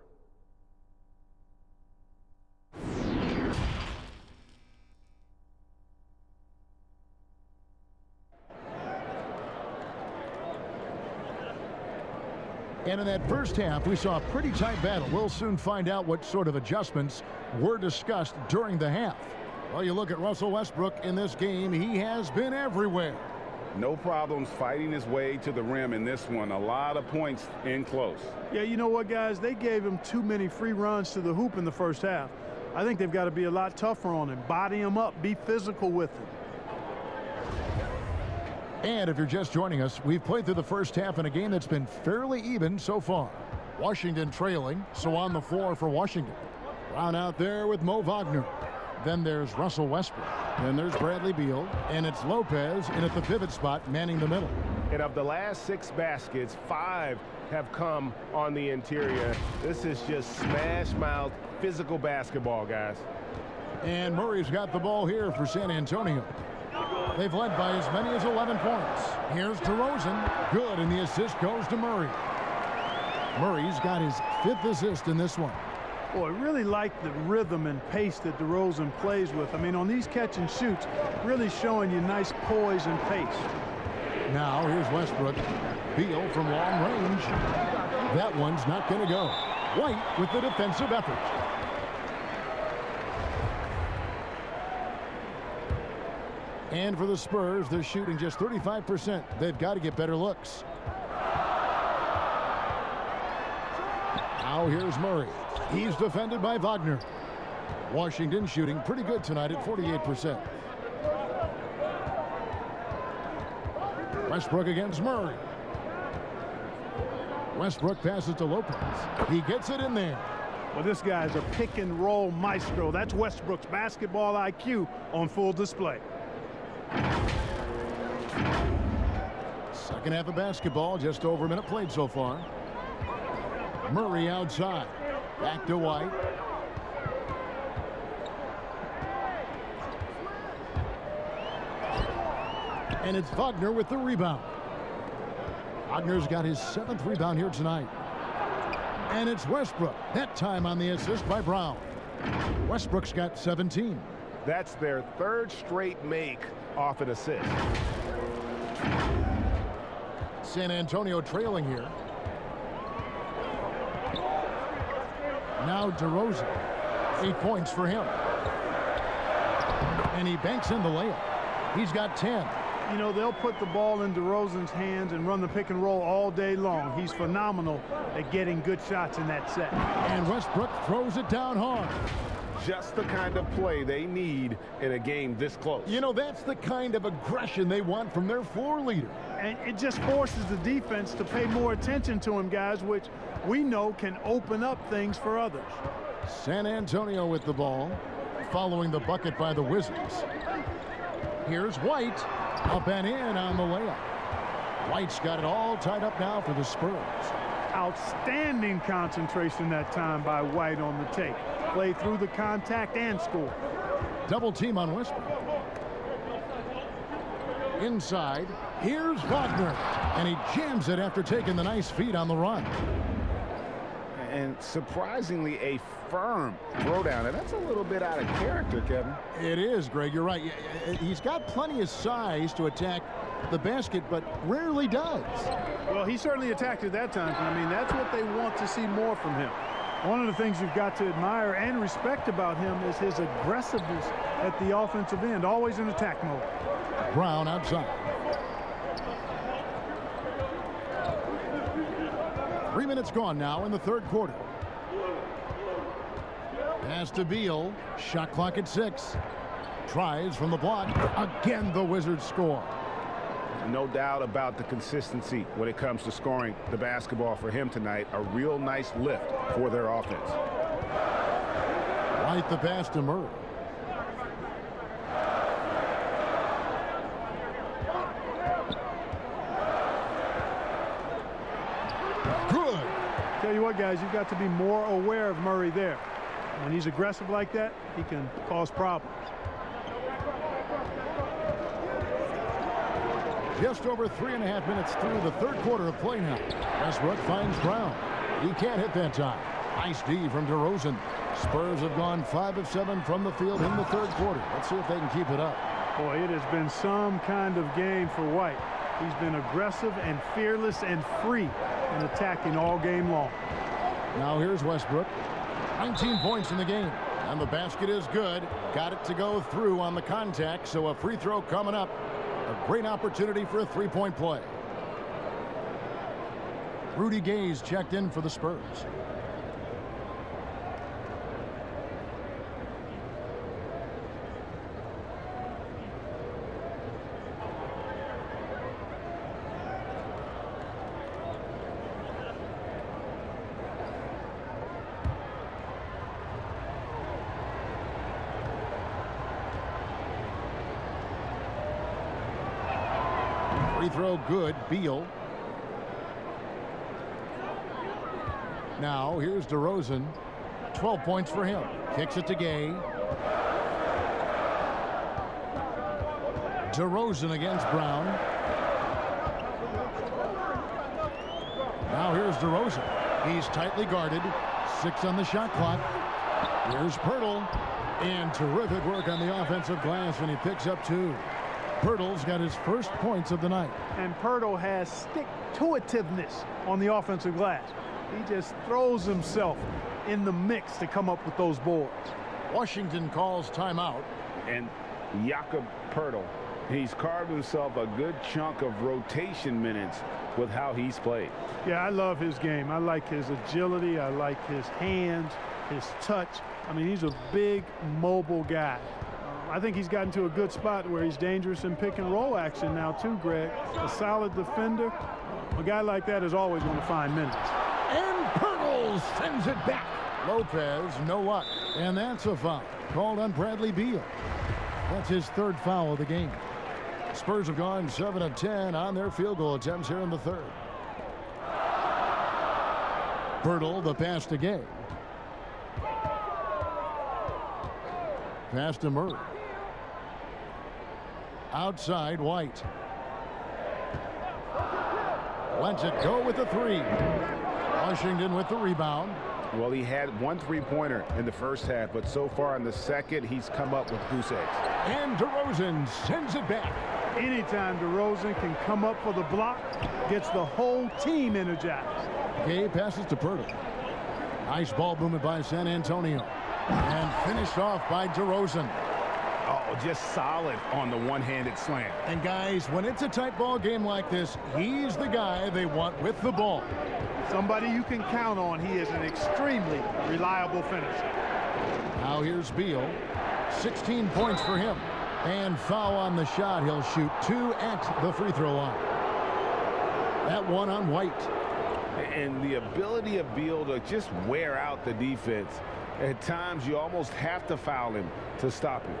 And in that first half, we saw a pretty tight battle. We'll soon find out what sort of adjustments were discussed during the half. Well, you look at Russell Westbrook in this game, he has been everywhere. No problems fighting his way to the rim in this one. A lot of points in close. Yeah, you know what, guys? They gave him too many free runs to the hoop in the first half. I think they've got to be a lot tougher on him. Body him up. Be physical with him. And if you're just joining us, we've played through the first half in a game that's been fairly even so far. Washington trailing, so on the floor for Washington. Brown out there with Mo Wagner. Then there's Russell Westbrook. Then there's Bradley Beal. And it's Lopez in at the pivot spot, manning the middle. And of the last 6 baskets, 5 have come on the interior. This is just smash-mouth physical basketball, guys. And Murray's got the ball here for San Antonio. They've led by as many as 11 points. Here's DeRozan. Good, and the assist goes to Murray. Murray's got his 5th assist in this one. Boy, I really like the rhythm and pace that DeRozan plays with. I mean, on these catch and shoots, really showing you nice poise and pace. Now, here's Westbrook. Beal from long range. That one's not going to go. White with the defensive effort. And for the Spurs, they're shooting just 35%. They've got to get better looks. Now here's Murray. He's defended by Wagner. Washington shooting pretty good tonight at 48%. Westbrook against Murray. Westbrook passes to Lopez. He gets it in there. Well, this guy's a pick and roll maestro. That's Westbrook's basketball IQ on full display. Second half of basketball, just over a minute played so far. Murray outside. Back to White. And it's Wagner with the rebound. Wagner's got his 7th rebound here tonight. And it's Westbrook. That time on the assist by Brown. Westbrook's got 17. That's their third straight make off an assist. San Antonio trailing here. Now DeRozan. 8 points for him. And he banks in the layup. He's got 10. You know, they'll put the ball in DeRozan's hands and run the pick and roll all day long. He's phenomenal at getting good shots in that set. And Westbrook throws it down hard. Just the kind of play they need in a game this close. You know, that's the kind of aggression they want from their floor leader. And it just forces the defense to pay more attention to him, guys, which we know can open up things for others. San Antonio with the ball, following the bucket by the Wizards. Here's White, up and in on the layup. White's got it all tied up now for the Spurs. Outstanding concentration that time by White on the tape. Play through the contact and score. Double team on Westbrook. Inside, here's Wagner, and he jams it after taking the nice feed on the run. And surprisingly, a firm throwdown, and that's a little bit out of character, Kevin. It is, Greg. You're right. He's got plenty of size to attack the basket, but rarely does. Well, he certainly attacked it that time. I mean, that's what they want to see more from him. One of the things you've got to admire and respect about him is his aggressiveness at the offensive end, always in attack mode. Brown outside. 3 minutes gone now in the third quarter. Pass to Beal. Shot clock at 6. Tries from the block. Again, the Wizards score. No doubt about the consistency when it comes to scoring the basketball for him tonight. A real nice lift for their offense. White the pass to Murray. Good. Tell you what, guys, you've got to be more aware of Murray there. When he's aggressive like that, he can cause problems. Just over 3.5 minutes through the third quarter of play now. Westbrook finds Brown. He can't hit that time. Nice D from DeRozan. Spurs have gone 5 of 7 from the field in the third quarter. Let's see if they can keep it up. Boy, it has been some kind of game for White. He's been aggressive and fearless and free in attacking all game long. Now here's Westbrook. 19 points in the game. And the basket is good. Got it to go through on the contact, so a free throw coming up. A great opportunity for a three-point play. Rudy Gay's checked in for the Spurs. Free throw good. Beal. Now here's DeRozan. 12 points for him. Kicks it to Gay. DeRozan against Brown. Now here's DeRozan. He's tightly guarded. 6 on the shot clock. Here's Pirtle. And terrific work on the offensive glass when he picks up 2. Pirtle's got his first points of the night. And Pirtle has stick-to-itiveness on the offensive glass. He just throws himself in the mix to come up with those boards. Washington calls timeout. And Jakob Pirtle, he's carved himself a good chunk of rotation minutes with how he's played. Yeah, I love his game. I like his agility. I like his hands, his touch. I mean, he's a big, mobile guy. I think he's gotten to a good spot where he's dangerous in pick and roll action now too, Greg. A solid defender. A guy like that is always going to find minutes. And Pirtle sends it back. Lopez, no luck. And that's a foul called on Bradley Beal. That's his third foul of the game. Spurs have gone 7 of 10 on their field goal attempts here in the third. Pirtle, the pass to Gay. Pass to Murray. Outside, White. Lets it go with the 3. Washington with the rebound. Well, he had 1 3-pointer in the first half, but so far in the second, he's come up with goose eggs. And DeRozan sends it back. Anytime DeRozan can come up for the block, gets the whole team energized. Gay passes to Poeltl. Nice ball movement by San Antonio. And finished off by DeRozan. Oh, just solid on the one-handed slam. And guys, when it's a tight ball game like this, he's the guy they want with the ball. Somebody you can count on. He is an extremely reliable finisher. Now here's Beal. 16 points for him. And foul on the shot. He'll shoot 2 at the free throw line. That one on White. And the ability of Beal to just wear out the defense. At times, you almost have to foul him to stop him.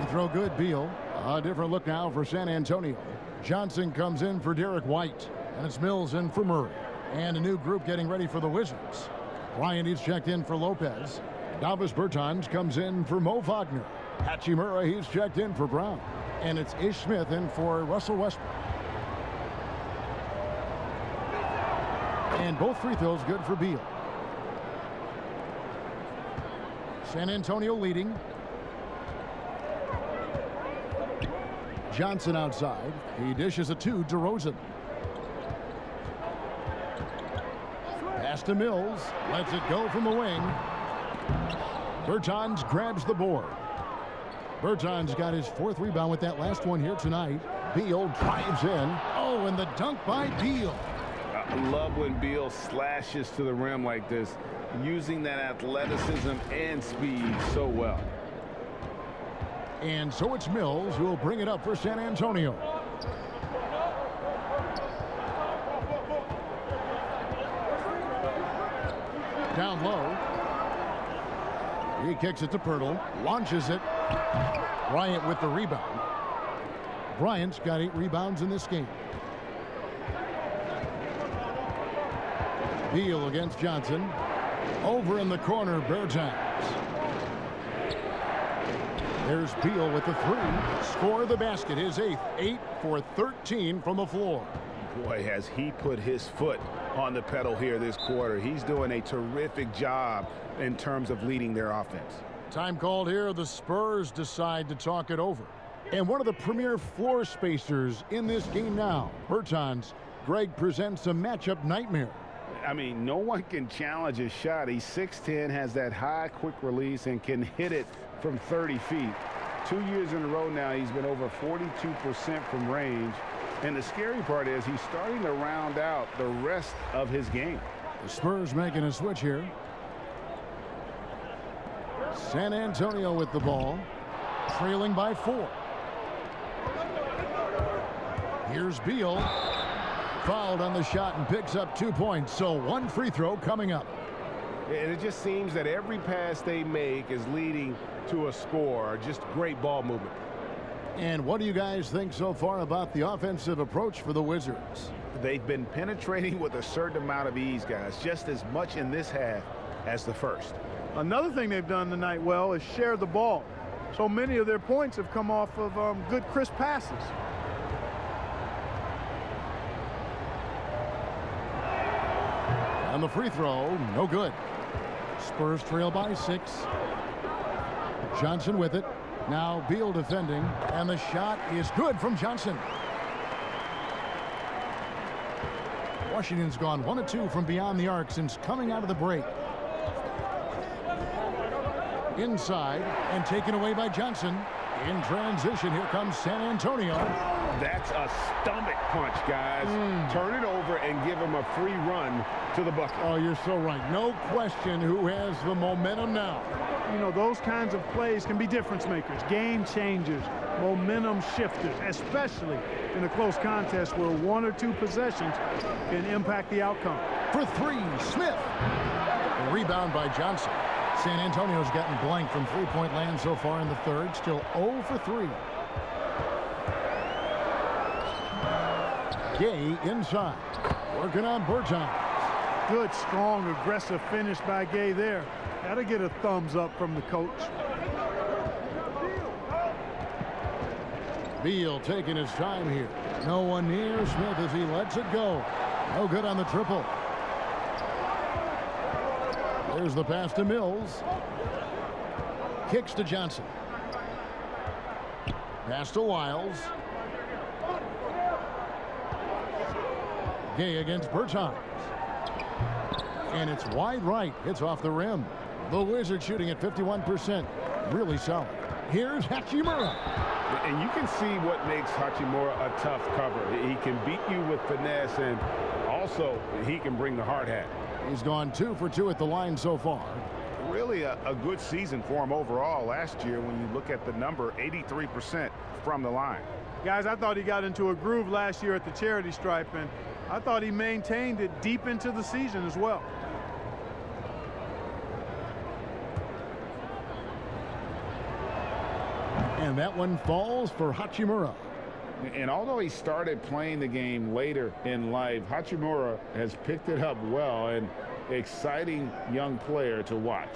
Throw good, Beal. A different look now for San Antonio. Johnson comes in for Derek White. And it's Mills in for Murray. And a new group getting ready for the Wizards. Bryant is checked in for Lopez. Davis Bertans comes in for Mo Wagner. Hachimura, he's checked in for Brown. And it's Ish Smith in for Russell Westbrook. And both free throws good for Beal. San Antonio leading. Johnson outside. He dishes it to DeRozan. Pass to Mills. Lets it go from the wing. Bertans grabs the board. Bertans got his 4th rebound with that last one here tonight. Beal drives in. Oh, and the dunk by Beal. I love when Beal slashes to the rim like this, using that athleticism and speed so well. And so it's Mills who will bring it up for San Antonio. Down low. He kicks it to Poeltl. Launches it. Bryant with the rebound. Bryant's got 8 rebounds in this game. Beal against Johnson. Over in the corner, Bertans. There's Beal with the 3. Score the basket, his 8th. 8 for 13 from the floor. Boy, has he put his foot on the pedal here this quarter. He's doing a terrific job in terms of leading their offense. Time called here. The Spurs decide to talk it over. And one of the premier floor spacers in this game now, Bertans. Greg presents a matchup nightmare. I mean, no one can challenge his shot. He's 6'10", has that high quick release, and can hit it from 30 feet. 2 years in a row now, he's been over 42% from range. And the scary part is he's starting to round out the rest of his game. The Spurs making a switch here. San Antonio with the ball, trailing by 4. Here's Beal. Fouled on the shot and picks up 2 points. So 1 free throw coming up. And it just seems that every pass they make is leading to a score. Just great ball movement. And what do you guys think so far about the offensive approach for the Wizards? They've been penetrating with a certain amount of ease, guys, just as much in this half as the first. Another thing they've done tonight well is share the ball. So many of their points have come off of good, crisp passes. And the free throw, no good. Spurs trail by 6. Johnson with it. Now Beal defending, and the shot is good from Johnson. Washington's gone 1 of 2 from beyond the arc since coming out of the break. Inside and taken away by Johnson. In transition, here comes San Antonio. That's a stomach punch, guys. Turn it over and give him a free run to the bucket. Oh, you're so right. No question who has the momentum now. You know, those kinds of plays can be difference makers, game changers, momentum shifters, especially in a close contest where 1 or 2 possessions can impact the outcome. For 3, Smith. A rebound by Johnson. San Antonio's gotten blank from three-point land so far in the third. Still 0 for 3. Gay inside. Working on Bertans. Good, strong, aggressive finish by Gay there. That'll get a thumbs up from the coach. Beal taking his time here. No one near Smith as he lets it go. No good on the triple. There's the pass to Mills. Kicks to Johnson. Pass to Wiles. Gay against Bertans. And it's wide right. It's off the rim. The Wizards shooting at 51%. Really solid. Here's Hachimura. And you can see what makes Hachimura a tough cover. He can beat you with finesse, and also he can bring the hard hat. He's gone 2 for 2 at the line so far. Really a good season for him overall last year when you look at the number, 83% from the line. Guys, I thought he got into a groove last year at the charity stripe, and I thought he maintained it deep into the season as well. And that one falls for Hachimura. And although he started playing the game later in life, Hachimura has picked it up well, and exciting young player to watch.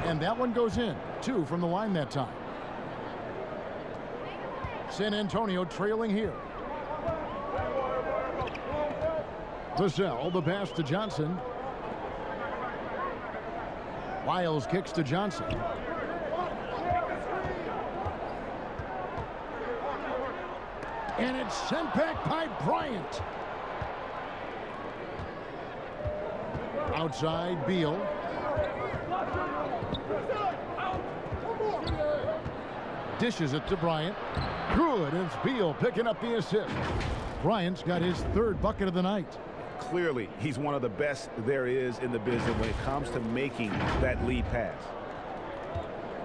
And that one goes in. 2 from the line that time. San Antonio trailing here. Vassell, the pass to Johnson. Wiles kicks to Johnson. And it's sent back by Bryant. Outside, Beal. Dishes it to Bryant. Good. It's Beal picking up the assist. Bryant's got his 3rd bucket of the night. Clearly, he's one of the best there is in the business when it comes to making that lead pass.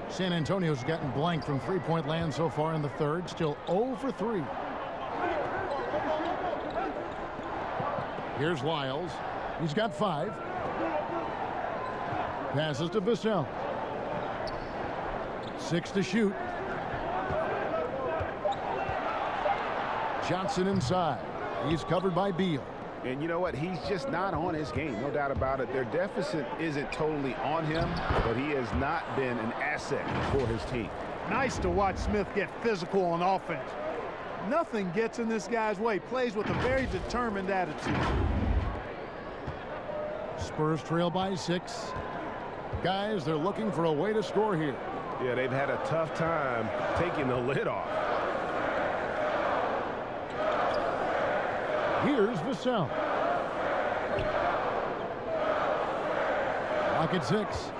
San Antonio's gotten blank from three-point land so far in the 3rd. Still 0 for 3. Here's Wiles. He's got 5. Passes to Vassell. 6 to shoot. Johnson inside. He's covered by Beal. And you know what? He's just not on his game. No doubt about it. Their deficit isn't totally on him, but he has not been an asset for his team. Nice to watch Smith get physical on offense. Nothing gets in this guy's way. Plays with a very determined attitude. Spurs trail by 6. Guys, they're looking for a way to score here. Yeah, they've had a tough time taking the lid off. Here's Vassell. Pocket 6.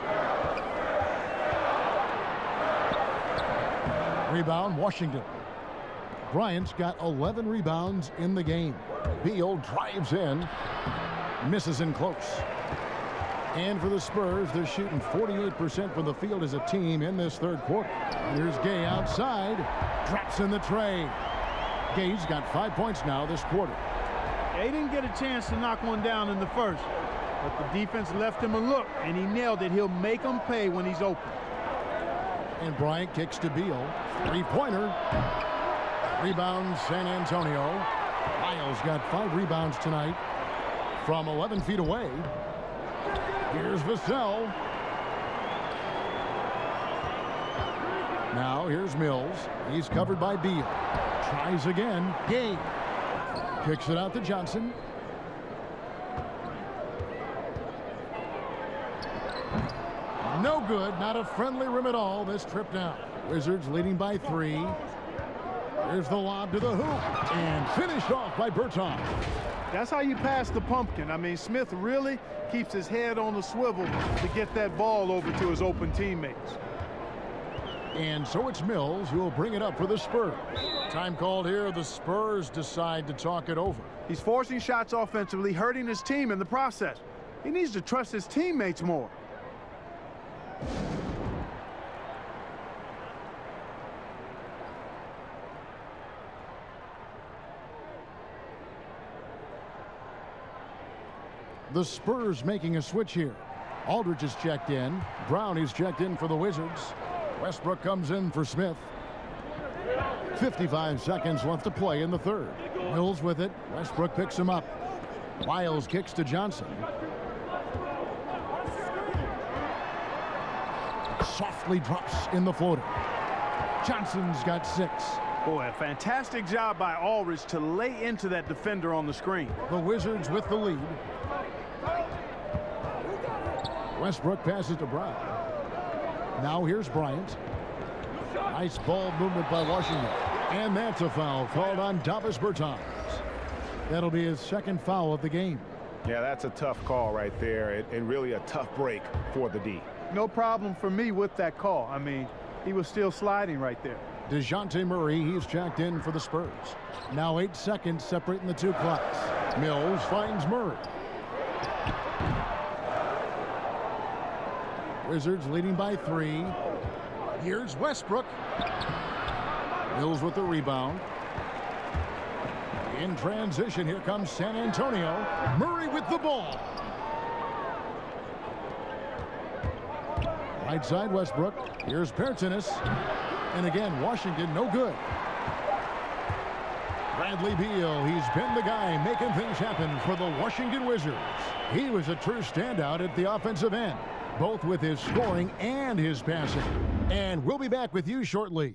Rebound, Washington. Bryant's got 11 rebounds in the game. Beal drives in. Misses in close. And for the Spurs, they're shooting 48% from the field as a team in this 3rd quarter. Here's Gay outside. Drops in the tray. Gay's got 5 points now this quarter. They didn't get a chance to knock one down in the 1st, but the defense left him a look, and he nailed it. He'll make them pay when he's open. And Bryant kicks to Beal. 3-pointer. Rebound, San Antonio. Wiles got 5 rebounds tonight from 11 feet away. Here's Vassell. Now here's Mills. He's covered by Beal. Tries again. Gay. Kicks it out to Johnson. No good. Not a friendly rim at all this trip down. Wizards leading by 3. Here's the lob to the hoop. And finished off by Bertans. That's how you pass the pumpkin. I mean, Smith really keeps his head on the swivel to get that ball over to his open teammates. And so it's Mills who will bring it up for the Spurs. Time called here. The Spurs decide to talk it over. He's forcing shots offensively, hurting his team in the process. He needs to trust his teammates more. The Spurs making a switch here. Aldridge is checked in. Brown is checked in for the Wizards. Westbrook comes in for Smith. 55 seconds left to play in the third. Mills with it. Westbrook picks him up. Wiles kicks to Johnson. Softly drops in the floater. Johnson's got 6. Boy, a fantastic job by Aldridge to lay into that defender on the screen. The Wizards with the lead. Westbrook passes to Brown. Now here's Bryant. Nice ball movement by Washington. And that's a foul called on Davis Bertans. That'll be his second foul of the game. Yeah, that's a tough call right there, and really a tough break for the D. No problem for me with that call. I mean, he was still sliding right there. DeJounte Murray, he's checked in for the Spurs. Now 8 seconds separating the two clocks. Mills finds Murray. Wizards leading by 3. Here's Westbrook. Mills with the rebound. In transition, here comes San Antonio. Murray with the ball. Right side Westbrook. Here's Pertinas. And again, Washington no good. Bradley Beal, he's been the guy making things happen for the Washington Wizards. He was a true standout at the offensive end, both with his scoring and his passing. And we'll be back with you shortly.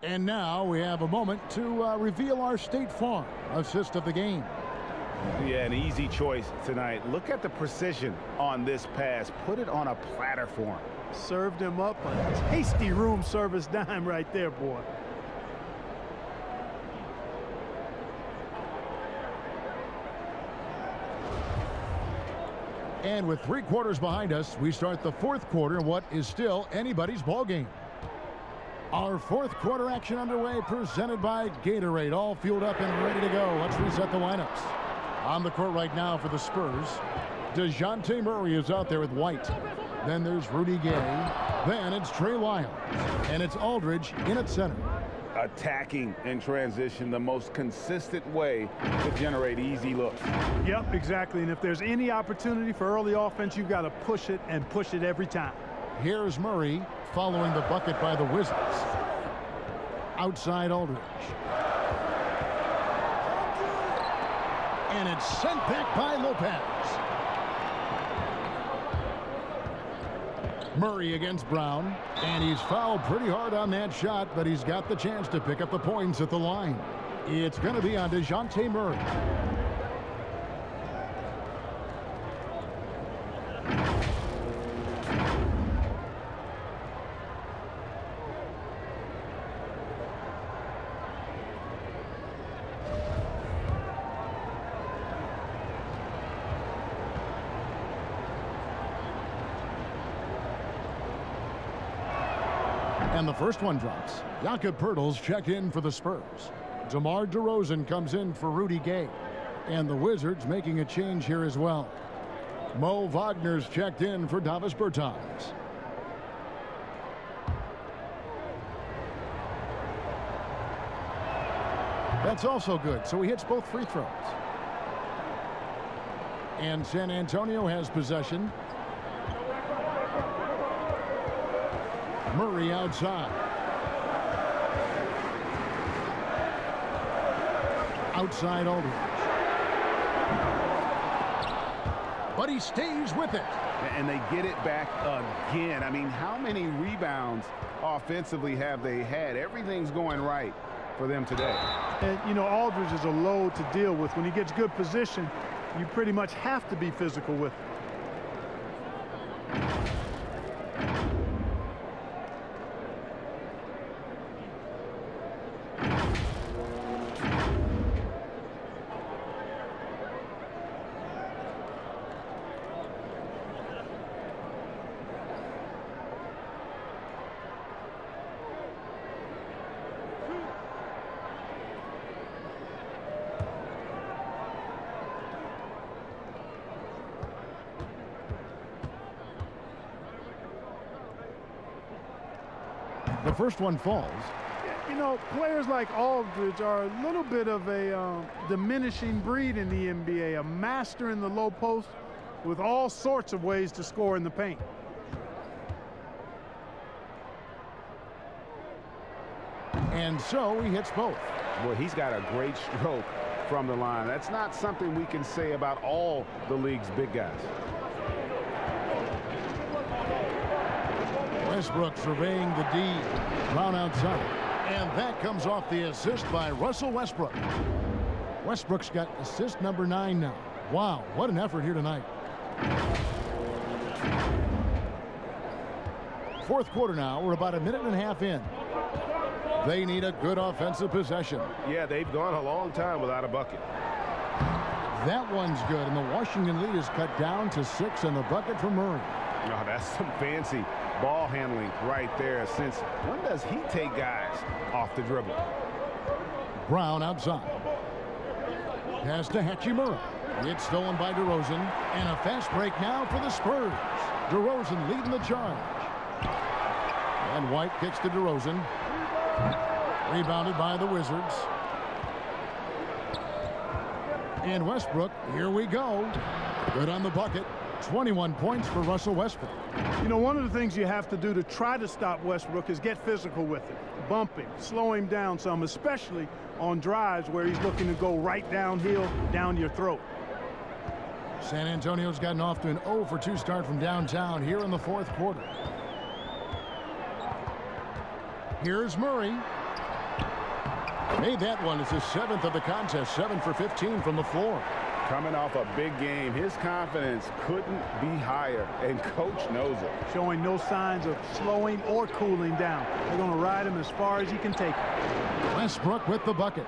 And now we have a moment to reveal our State Farm assist of the game. Yeah, an easy choice tonight. Look at the precision on this pass. Put it on a platter for him. Served him up a tasty room service dime right there, boy. And with 3 quarters behind us, we start the 4th quarter in what is still anybody's ball game. Our 4th quarter action underway, presented by Gatorade, all fueled up and ready to go. Let's reset the lineups. On the court right now for the Spurs, DeJounte Murray is out there with White. Then there's Rudy Gay. Then it's Trey Lyles. And it's Aldridge in at center. Attacking in transition, the most consistent way to generate easy looks. Yep, exactly. And if there's any opportunity for early offense, you've got to push it and push it every time. Here's Murray following the bucket by the Wizards. Outside Aldridge. And it's sent back by Lopez. Murray against Brown. And he's fouled pretty hard on that shot, but he's got the chance to pick up the points at the line. It's going to be on DeJounte Murray. And the first one drops. Jakob Poeltl's checked in for the Spurs. DeMar DeRozan comes in for Rudy Gay. And the Wizards making a change here as well. Mo Wagner's checked in for Davis Bertans. That's also good, so he hits both free throws. And San Antonio has possession. Murray outside. Outside Aldridge. But he stays with it. And they get it back again. I mean, how many rebounds offensively have they had? Everything's going right for them today. And, you know, Aldridge is a load to deal with. When he gets good position, you pretty much have to be physical with him. The first one falls. You know, players like Aldridge are a little bit of a diminishing breed in the NBA, a master in the low post with all sorts of ways to score in the paint. And so he hits both. Well, he's got a great stroke from the line. That's not something we can say about all the league's big guys. Westbrook surveying the D. Brown outside. And that comes off the assist by Russell Westbrook. Westbrook's got assist number 9 now. Wow, what an effort here tonight. Fourth quarter now. We're about a minute and a half in. They need a good offensive possession. Yeah, they've gone a long time without a bucket. That one's good, and the Washington lead is cut down to 6 and the bucket for Murray. Oh, that's some fancy ball handling right there. Since when does he take guys off the dribble? Brown outside. Pass to Hachimura. It's stolen by DeRozan. And a fast break now for the Spurs. DeRozan leading the charge. And White kicks to DeRozan. Rebounded by the Wizards. And Westbrook, here we go. Good on the bucket. 21 points for Russell Westbrook. You know, one of the things you have to do to try to stop Westbrook is get physical with him. Bump him, slow him down some, especially on drives where he's looking to go right downhill, down your throat. San Antonio's gotten off to an 0-for-2 start from downtown here in the fourth quarter. Here's Murray. Made that one. It's his 7th of the contest. 7 for 15 from the floor. Coming off a big game, his confidence couldn't be higher, and coach knows it. Showing no signs of slowing or cooling down. They're going to ride him as far as he can take him. Westbrook with the bucket.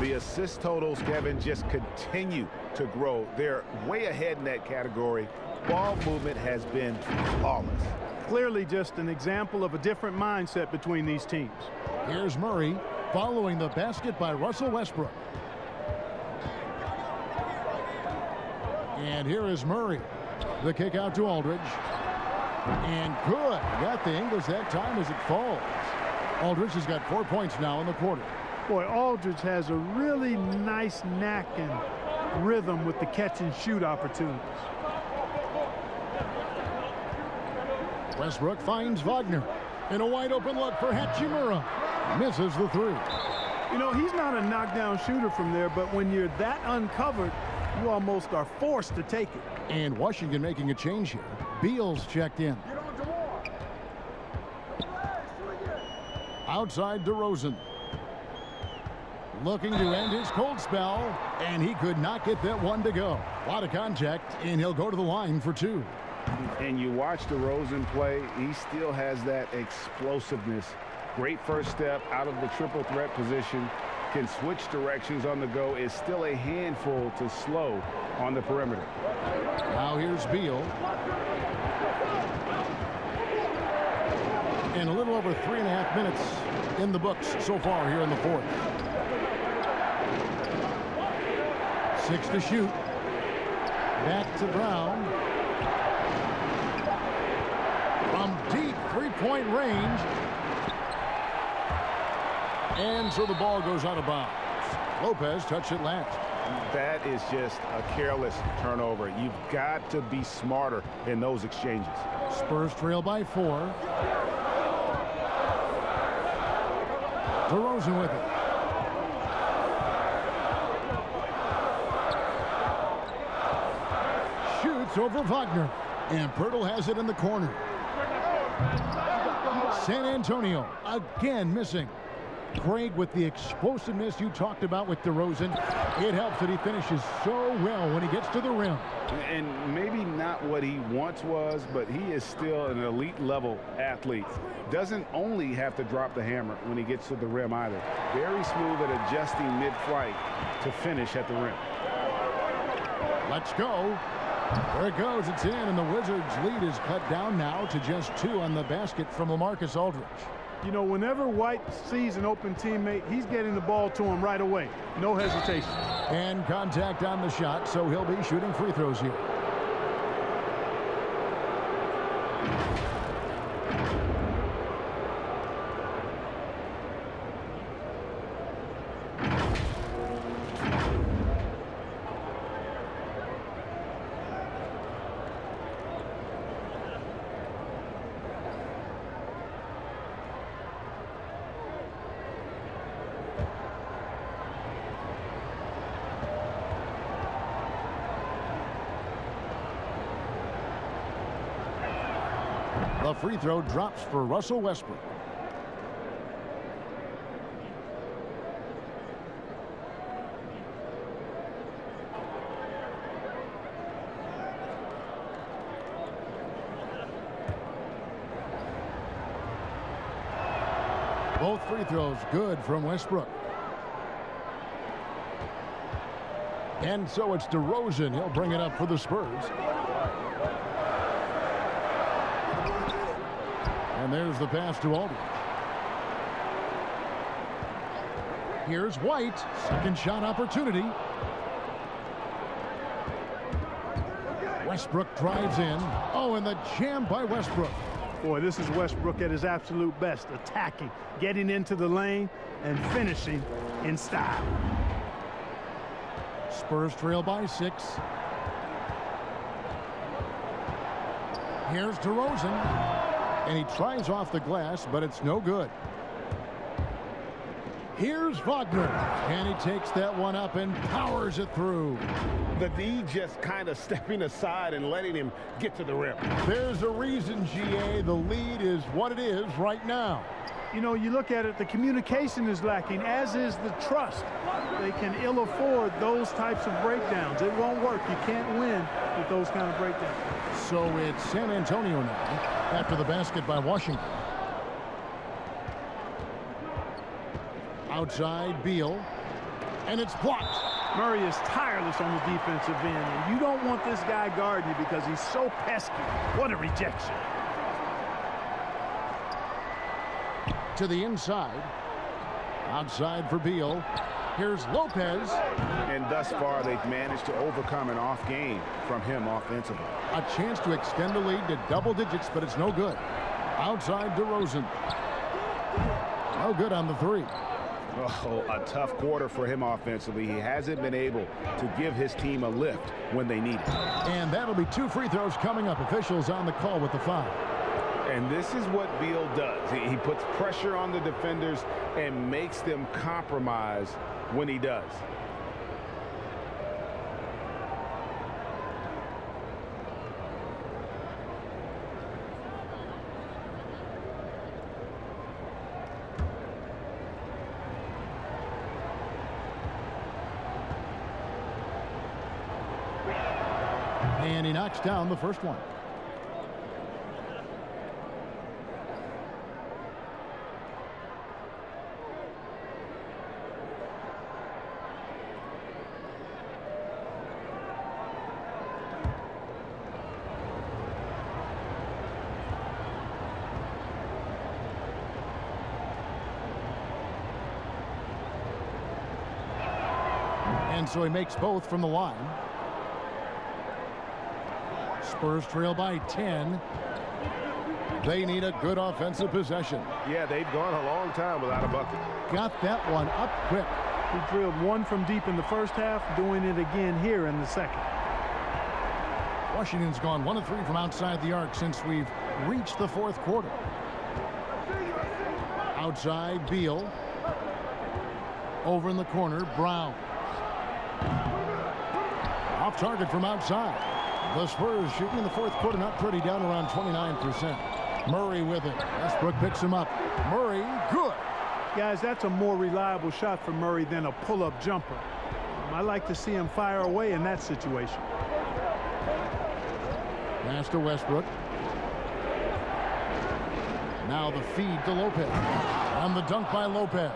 The assist totals, Kevin, just continue to grow. They're way ahead in that category. Ball movement has been flawless. Clearly just an example of a different mindset between these teams. Here's Murray following the basket by Russell Westbrook. And here is Murray. The kick out to Aldridge. And good. Got the Ingles that time as it falls. Aldridge has got 4 points now in the quarter. Boy, Aldridge has a really nice knack and rhythm with the catch and shoot opportunities. Westbrook finds Wagner. And a wide open look for Hachimura. Misses the 3. You know, he's not a knockdown shooter from there, but when you're that uncovered, you almost are forced to take it. And Washington making a change here. Beal's checked in. Outside DeRozan. Looking to end his cold spell, and he could not get that one to go. A lot of contact, and he'll go to the line for 2. And you watch DeRozan play, he still has that explosiveness. Great first step out of the triple threat position. Can switch directions on the go. Is still a handful to slow on the perimeter. Now here's Beal. And a little over 3.5 minutes in the books so far here in the fourth. 6 to shoot. Back to Brown. From deep three-point range. And so the ball goes out of bounds. Lopez touched it last. That is just a careless turnover. You've got to be smarter in those exchanges. Spurs trail by 4. DeRozan with it. Shoots over Wagner. And Pirtle has it in the corner. San Antonio again missing. Craig, with the explosiveness you talked about with DeRozan, it helps that he finishes so well when he gets to the rim. And maybe not what he once was, but he is still an elite level athlete. Doesn't only have to drop the hammer when he gets to the rim either. Very smooth at adjusting mid-flight to finish at the rim. Let's go. There it goes. It's in, and the Wizards' lead is cut down now to just 2 on the basket from LaMarcus Aldridge. You know, whenever White sees an open teammate, he's getting the ball to him right away. No hesitation. And contact on the shot, so he'll be shooting free throws here. The free throw drops for Russell Westbrook. Both free throws good from Westbrook. And so it's DeRozan. He'll bring it up for the Spurs. And there's the pass to Aldridge. Here's White. Second shot opportunity. Westbrook drives in. Oh, and the jam by Westbrook. Boy, this is Westbrook at his absolute best. Attacking, getting into the lane, and finishing in style. Spurs trail by 6. Here's DeRozan. And he tries off the glass, but it's no good. Here's Wagner. And he takes that one up and powers it through. The D just kind of stepping aside and letting him get to the rim. There's a reason, GA. The lead is what it is right now. You know, you look at it, the communication is lacking, as is the trust. They can ill afford those types of breakdowns. It won't work. You can't win with those kind of breakdowns. So it's San Antonio now after the basket by Washington. Outside Beal, and it's blocked. Murray is tireless on the defensive end, and you don't want this guy guarding you because he's so pesky. What a rejection. To the inside. Outside for Beal. Here's Lopez. And thus far, they've managed to overcome an off game from him offensively. A chance to extend the lead to double digits, but it's no good. Outside DeRozan. No good on the three. Oh, a tough quarter for him offensively. He hasn't been able to give his team a lift when they need it. And that'll be 2 free throws coming up. Officials on the call with the foul. And this is what Beal does. He puts pressure on the defenders and makes them compromise when he does. And he knocks down the first one. And so he makes both from the line. Spurs trail by 10. They need a good offensive possession. Yeah, they've gone a long time without a bucket. Got that one up quick. He drilled one from deep in the first half, doing it again here in the second. Washington's gone 1 of 3 from outside the arc since we've reached the fourth quarter. Outside Beal. Over in the corner, Brown. Off target from outside. The Spurs shooting in the fourth quarter, not pretty, down around 29%. Murray with it. Westbrook picks him up. Murray, good. Guys, that's a more reliable shot for Murray than a pull-up jumper. I like to see him fire away in that situation. Pass to Westbrook. Now the feed to Lopez. On the dunk by Lopez.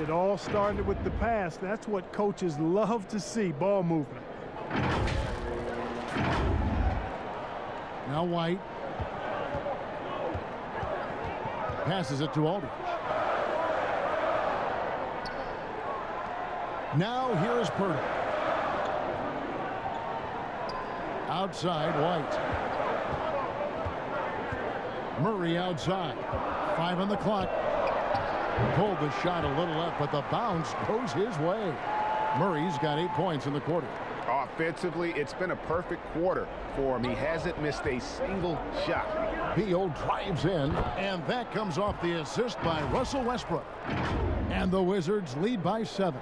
It all started with the pass. That's what coaches love to see, ball movement. Now White. Passes it to Aldridge. Now here is Purdy. Outside White. Murray outside. 5 on the clock. Pulled the shot a little up, but the bounce goes his way. Murray's got 8 points in the quarter. Offensively, it's been a perfect quarter for him. He hasn't missed a single shot. Beal drives in, and that comes off the assist by Russell Westbrook. And the Wizards lead by 7.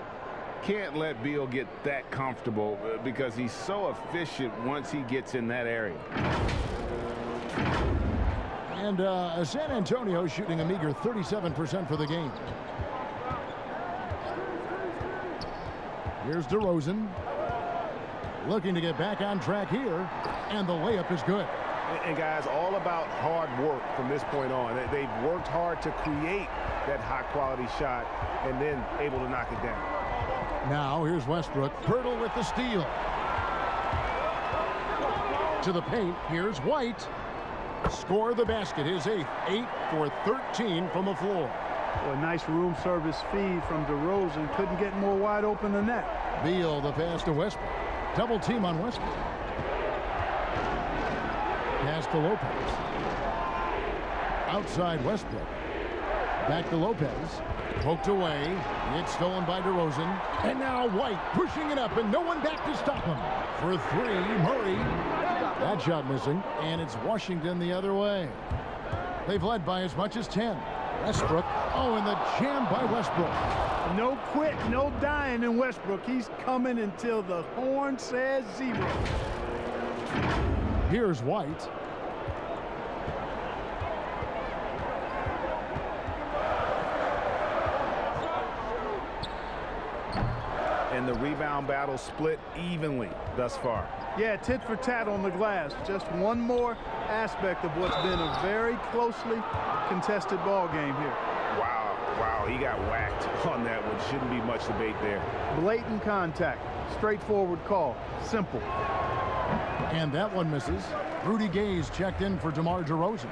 Can't let Beal get that comfortable because he's so efficient once he gets in that area. And San Antonio shooting a meager 37% for the game. Here's DeRozan. Looking to get back on track here. And the layup is good. And guys, all about hard work from this point on. They've worked hard to create that high-quality shot and then able to knock it down. Now here's Westbrook. Pirtle with the steal. To the paint. Here's White. Score the basket. His 8th. 8 for 13 from the floor. Well, a nice room service feed from DeRozan. Couldn't get more wide open than that. Beal the pass to Westbrook. Double team on Westbrook. Pass to Lopez. Outside Westbrook. Back to Lopez. Poked away. It's stolen by DeRozan. And now White pushing it up and no one back to stop him. For 3, Murray. That shot missing. And it's Washington the other way. They've led by as much as 10. Westbrook. Oh, and the jam by Westbrook. No quit, no dying in Westbrook. He's coming until the horn says 0. Here's White. And the rebound battle split evenly thus far. Yeah, tit for tat on the glass. Just one more aspect of what's been a very closely contested ball game here. Wow, he got whacked on that one. Shouldn't be much debate there. Blatant contact. Straightforward call. Simple. And that one misses. Rudy Gay's checked in for DeMar DeRozan.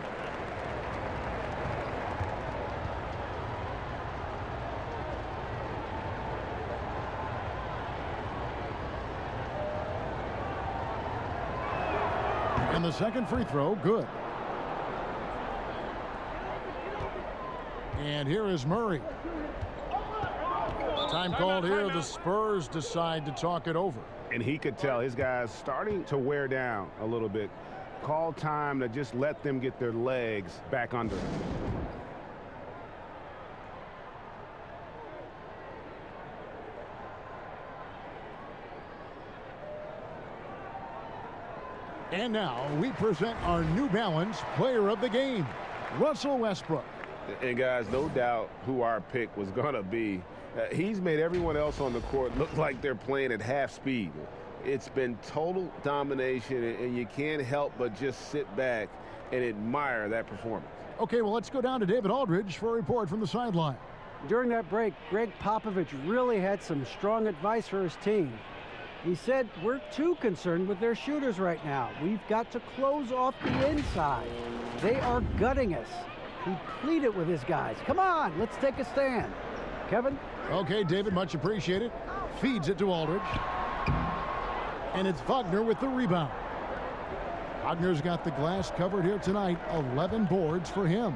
And the second free throw, good. And here is Murray. Time called here. The Spurs decide to talk it over. And he could tell his guys starting to wear down a little bit. Call time to just let them get their legs back under. And now we present our New Balance player of the game, Russell Westbrook. And guys, no doubt who our pick was going to be. He's made everyone else on the court look like they're playing at half speed. It's been total domination, and you can't help but just sit back and admire that performance. Okay, well, let's go down to David Aldridge for a report from the sideline. During that break, Greg Popovich really had some strong advice for his team. He said, we're too concerned with their shooters right now. We've got to close off the inside. They are gutting us. He pleaded with his guys. Come on, let's take a stand. Kevin? Okay, David, much appreciated. Feeds it to Aldridge. And it's Wagner with the rebound. Wagner's got the glass covered here tonight. 11 boards for him.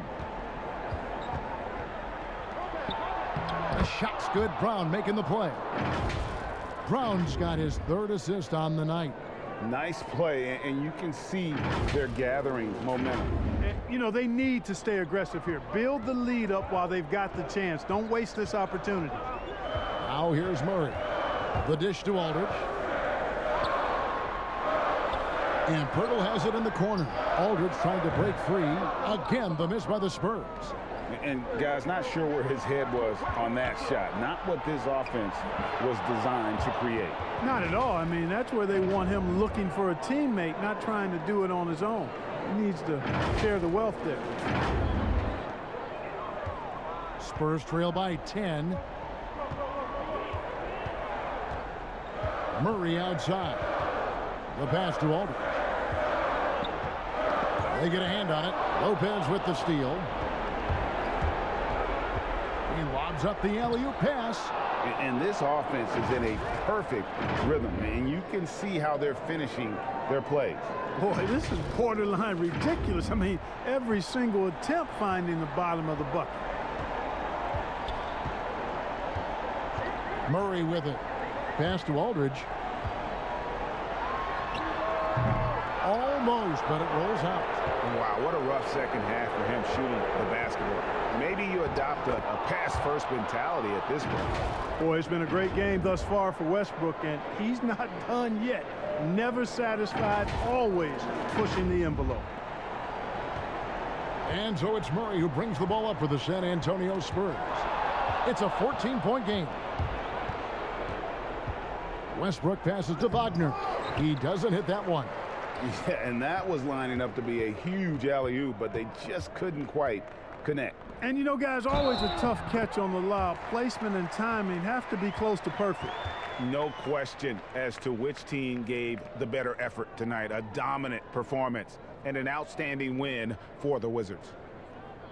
The shot's good. Brown making the play. Brown's got his 3rd assist on the night. Nice play, and you can see they're gathering momentum. You know, they need to stay aggressive here. Build the lead up while they've got the chance. Don't waste this opportunity. Now here's Murray. The dish to Aldridge. And Pirtle has it in the corner. Aldridge trying to break free. Again, the miss by the Spurs. And guys, not sure where his head was on that shot. Not what this offense was designed to create. Not at all. I mean, that's where they want him looking for a teammate, not trying to do it on his own. He needs to share the wealth there. Spurs trail by 10. Murray outside. The pass to Aldridge. They get a hand on it. Lopez with the steal. He lobs up the alley-oop pass. And this offense is in a perfect rhythm, and you can see how they're finishing their plays. Boy, this is borderline ridiculous. I mean, every single attempt finding the bottom of the bucket. Murray with it. Pass to Aldridge. Almost, but it rolls out. Wow, what a rough second half for him shooting the basketball. Maybe you adopt a pass-first mentality at this point. Boy, it's been a great game thus far for Westbrook, and he's not done yet. Never satisfied, always pushing the envelope. And so it's Murray who brings the ball up for the San Antonio Spurs. It's a 14-point game. Westbrook passes to Wagner. He doesn't hit that one. Yeah, and that was lining up to be a huge alley-oop, but they just couldn't quite connect. And you know, guys, always a tough catch on the lob. Placement and timing have to be close to perfect. No question as to which team gave the better effort tonight. A dominant performance and an outstanding win for the Wizards.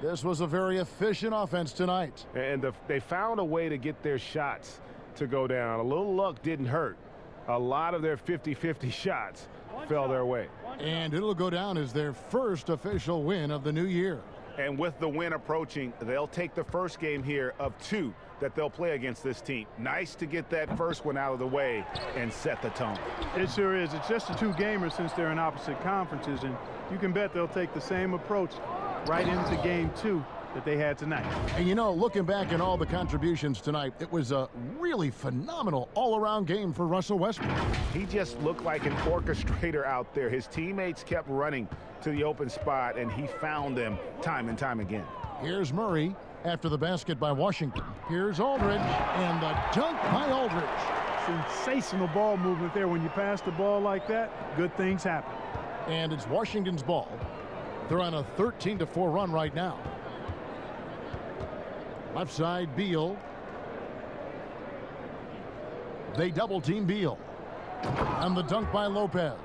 This was a very efficient offense tonight. And they found a way to get their shots to go down. A little luck didn't hurt. A lot of their 50-50 shots fell their way. And it'll go down as their first official win of the new year. And with the win approaching, they'll take the first game here of 2 that they'll play against this team. Nice to get that first one out of the way and set the tone. It sure is. It's just a 2-gamer since they're in opposite conferences, and you can bet they'll take the same approach right into game 2 that they had tonight. And you know, looking back at all the contributions tonight, it was a really phenomenal all-around game for Russell Westbrook. He just looked like an orchestrator out there. His teammates kept running to the open spot, and he found them time and time again. Here's Murray after the basket by Washington. Here's Aldridge, and the dunk by Aldridge. Sensational ball movement there. When you pass the ball like that, good things happen. And it's Washington's ball. They're on a 13-4 run right now. Left side, Beal. They double-team Beal. And the dunk by Lopez.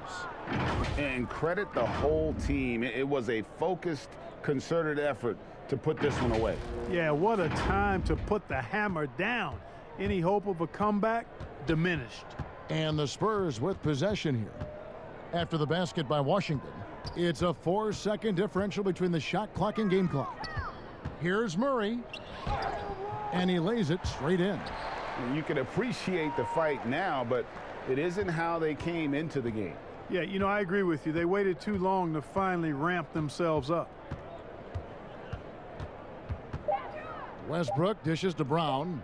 And credit the whole team. It was a focused, concerted effort to put this one away. Yeah, what a time to put the hammer down. Any hope of a comeback diminished. And the Spurs with possession here. After the basket by Washington, it's a 4-second differential between the shot clock and game clock. Here's Murray, and he lays it straight in. You can appreciate the fight now, but it isn't how they came into the game. Yeah, you know, I agree with you. They waited too long to finally ramp themselves up. Westbrook dishes to Brown.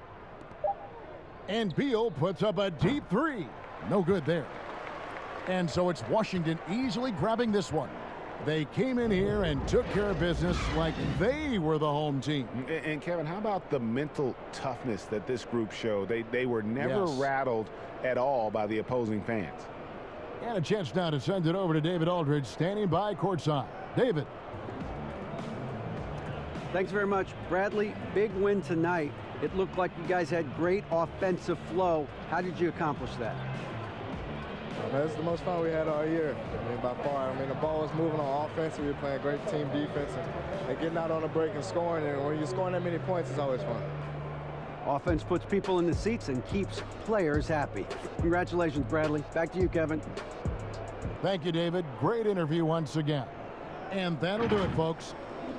And Beal puts up a deep 3. No good there. And so it's Washington easily grabbing this one. They came in here and took care of business like they were the home team. And Kevin, how about the mental toughness that this group showed? They were never rattled at all by the opposing fans. And a chance now to send it over to David Aldridge, standing by courtside. David. Thanks very much, Bradley. Big win tonight. It looked like you guys had great offensive flow. How did you accomplish that? That's the most fun we had all year. I mean, by far. I mean, the ball was moving on offense. We were playing great team defense and getting out on the break and scoring. And when you're scoring that many points, it's always fun. Offense puts people in the seats and keeps players happy. Congratulations, Bradley. Back to you, Kevin. Thank you, David. Great interview once again. And that'll do it, folks.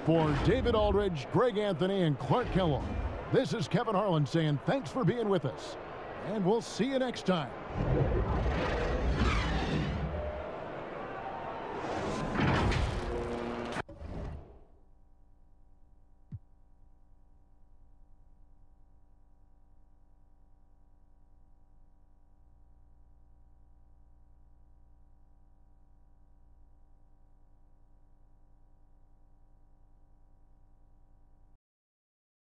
For David Aldridge, Greg Anthony, and Clark Kellogg, this is Kevin Harlan saying thanks for being with us. And we'll see you next time.